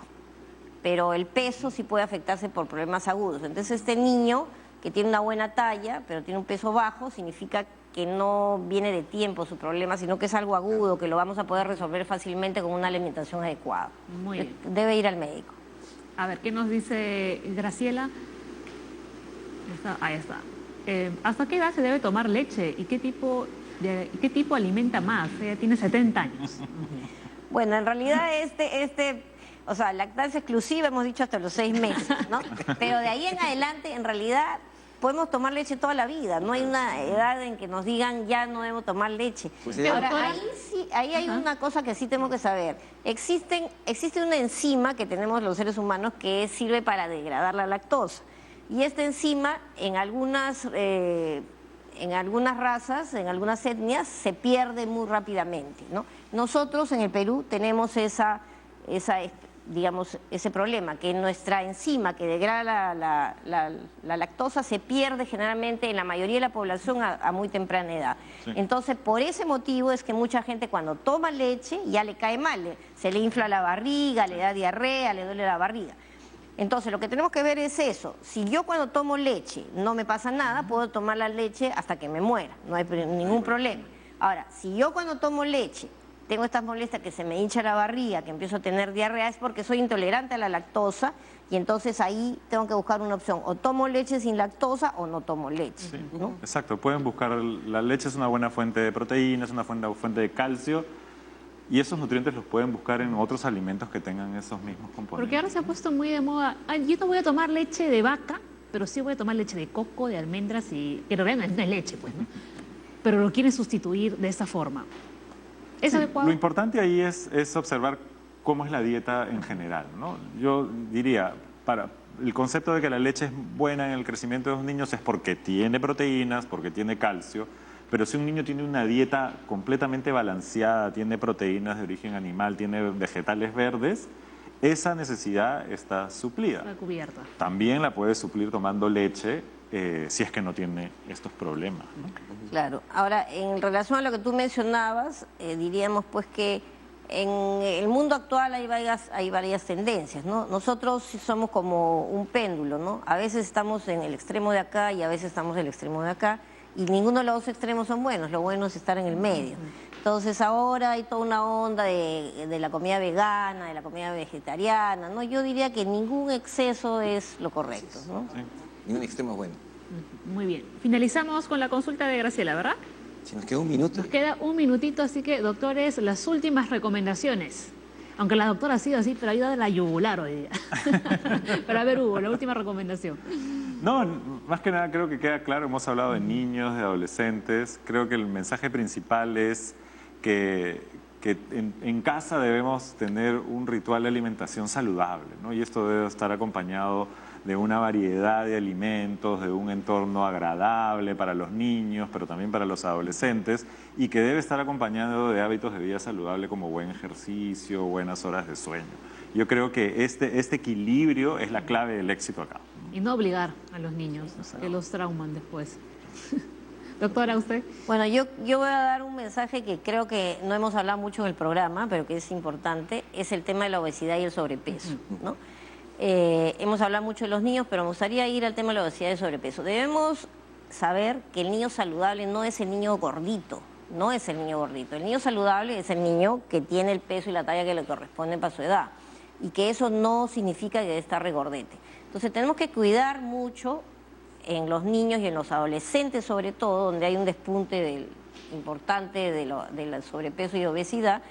pero el peso sí puede afectarse por problemas agudos. Entonces, este niño que tiene una buena talla, pero tiene un peso bajo, significa que no viene de tiempo su problema, sino que es algo agudo, que lo vamos a poder resolver fácilmente con una alimentación adecuada. Muy bien. Debe ir al médico. A ver, ¿qué nos dice Graciela? Ahí está. ¿Hasta qué edad se debe tomar leche y qué tipo alimenta más? Ella tiene 70 años. Bueno, en realidad o sea, lactancia exclusiva hemos dicho hasta los 6 meses, ¿no? Pero de ahí en adelante, en realidad, podemos tomar leche toda la vida. No hay una edad en que nos digan ya no debemos tomar leche. Pues, Ahora, doctora. ahí hay una cosa que sí tenemos que saber. Existe una enzima que tenemos los seres humanos que sirve para degradar la lactosa. Y esta enzima en algunas razas, en algunas etnias, se pierde muy rápidamente, ¿no? Nosotros en el Perú tenemos digamos, ese problema, que nuestra enzima que degrada la lactosa se pierde generalmente en la mayoría de la población a muy temprana edad. Sí. Entonces, por ese motivo es que mucha gente cuando toma leche ya le cae mal, se le infla la barriga, le da diarrea, le duele la barriga. Entonces, lo que tenemos que ver es eso. Si yo cuando tomo leche no me pasa nada, puedo tomar la leche hasta que me muera, no hay ningún problema. Ahora, si yo cuando tomo leche tengo estas molestias que se me hincha la barriga, que empiezo a tener diarrea, es porque soy intolerante a la lactosa y entonces ahí tengo que buscar una opción. O tomo leche sin lactosa o no tomo leche. Sí, ¿no? exacto. Pueden buscar, la leche es una buena fuente de proteínas, una buena fuente de calcio y esos nutrientes los pueden buscar en otros alimentos que tengan esos mismos componentes. Porque ahora se ha puesto muy de moda, yo no voy a tomar leche de vaca, pero sí voy a tomar leche de coco, de almendras, que en realidad no es leche, pues, ¿no? Pero lo quieren sustituir de esa forma. ¿Es adecuado? Lo importante ahí es observar cómo es la dieta en general, ¿no? Yo diría, el concepto de que la leche es buena en el crecimiento de los niños es porque tiene proteínas, porque tiene calcio, pero si un niño tiene una dieta completamente balanceada, tiene proteínas de origen animal, tiene vegetales verdes, esa necesidad está suplida. Está cubierta. También la puede suplir tomando leche si es que no tiene estos problemas, ¿no? Claro. Ahora, en relación a lo que tú mencionabas, diríamos pues que en el mundo actual hay varias tendencias, ¿no? Nosotros somos como un péndulo, ¿no? A veces estamos en el extremo de acá y a veces estamos en el extremo de acá y ninguno de los dos extremos son buenos, lo bueno es estar en el medio. Entonces ahora hay toda una onda de la comida vegana, de la comida vegetariana, ¿no? Yo diría que ningún exceso es lo correcto, ¿no? Sí. Ni un extremo es bueno. Muy bien. Finalizamos con la consulta de Graciela, ¿verdad? Si nos queda un minuto. Nos queda un minutito, así que, doctores, las últimas recomendaciones. Aunque la doctora ha sido así, pero ayuda de la yugular hoy día. Pero a ver, Hugo, la última recomendación. No, más que nada creo que queda claro, hemos hablado de niños, de adolescentes, creo que el mensaje principal es que en casa debemos tener un ritual de alimentación saludable, ¿no? Y esto debe estar acompañado de una variedad de alimentos, de un entorno agradable para los niños, pero también para los adolescentes, y que debe estar acompañado de hábitos de vida saludable como buen ejercicio, buenas horas de sueño. Yo creo que este equilibrio es la clave del éxito acá. Y no obligar a los niños, que los trauman después. Doctora, ¿usted? Bueno, yo voy a dar un mensaje que creo que no hemos hablado mucho en el programa, pero que es importante, es el tema de la obesidad y el sobrepeso, ¿no? Hemos hablado mucho de los niños, pero me gustaría ir al tema de la obesidad y el sobrepeso. Debemos saber que el niño saludable no es el niño gordito, no es el niño gordito. El niño saludable es el niño que tiene el peso y la talla que le corresponden para su edad, y que eso no significa que debe estar regordete. Entonces tenemos que cuidar mucho en los niños y en los adolescentes sobre todo, donde hay un despunte importante del sobrepeso y obesidad,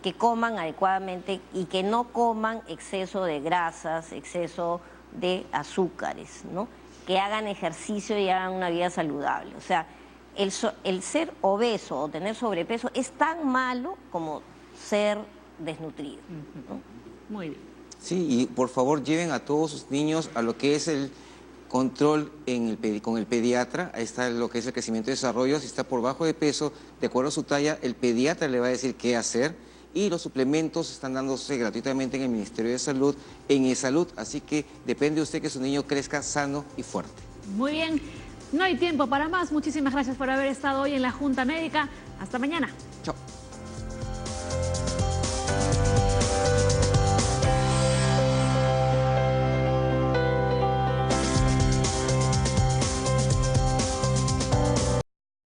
que coman adecuadamente y que no coman exceso de grasas, exceso de azúcares, ¿no? Que hagan ejercicio y hagan una vida saludable. O sea, el ser obeso o tener sobrepeso es tan malo como ser desnutrido, ¿no? Muy bien. Sí, y por favor lleven a todos sus niños a lo que es el control con el pediatra. Ahí está lo que es el crecimiento y desarrollo. Si está por bajo de peso, de acuerdo a su talla, el pediatra le va a decir qué hacer. Y los suplementos están dándose gratuitamente en el Ministerio de Salud, en eSalud. Así que depende de usted que su niño crezca sano y fuerte. Muy bien. No hay tiempo para más. Muchísimas gracias por haber estado hoy en la Junta Médica. Hasta mañana.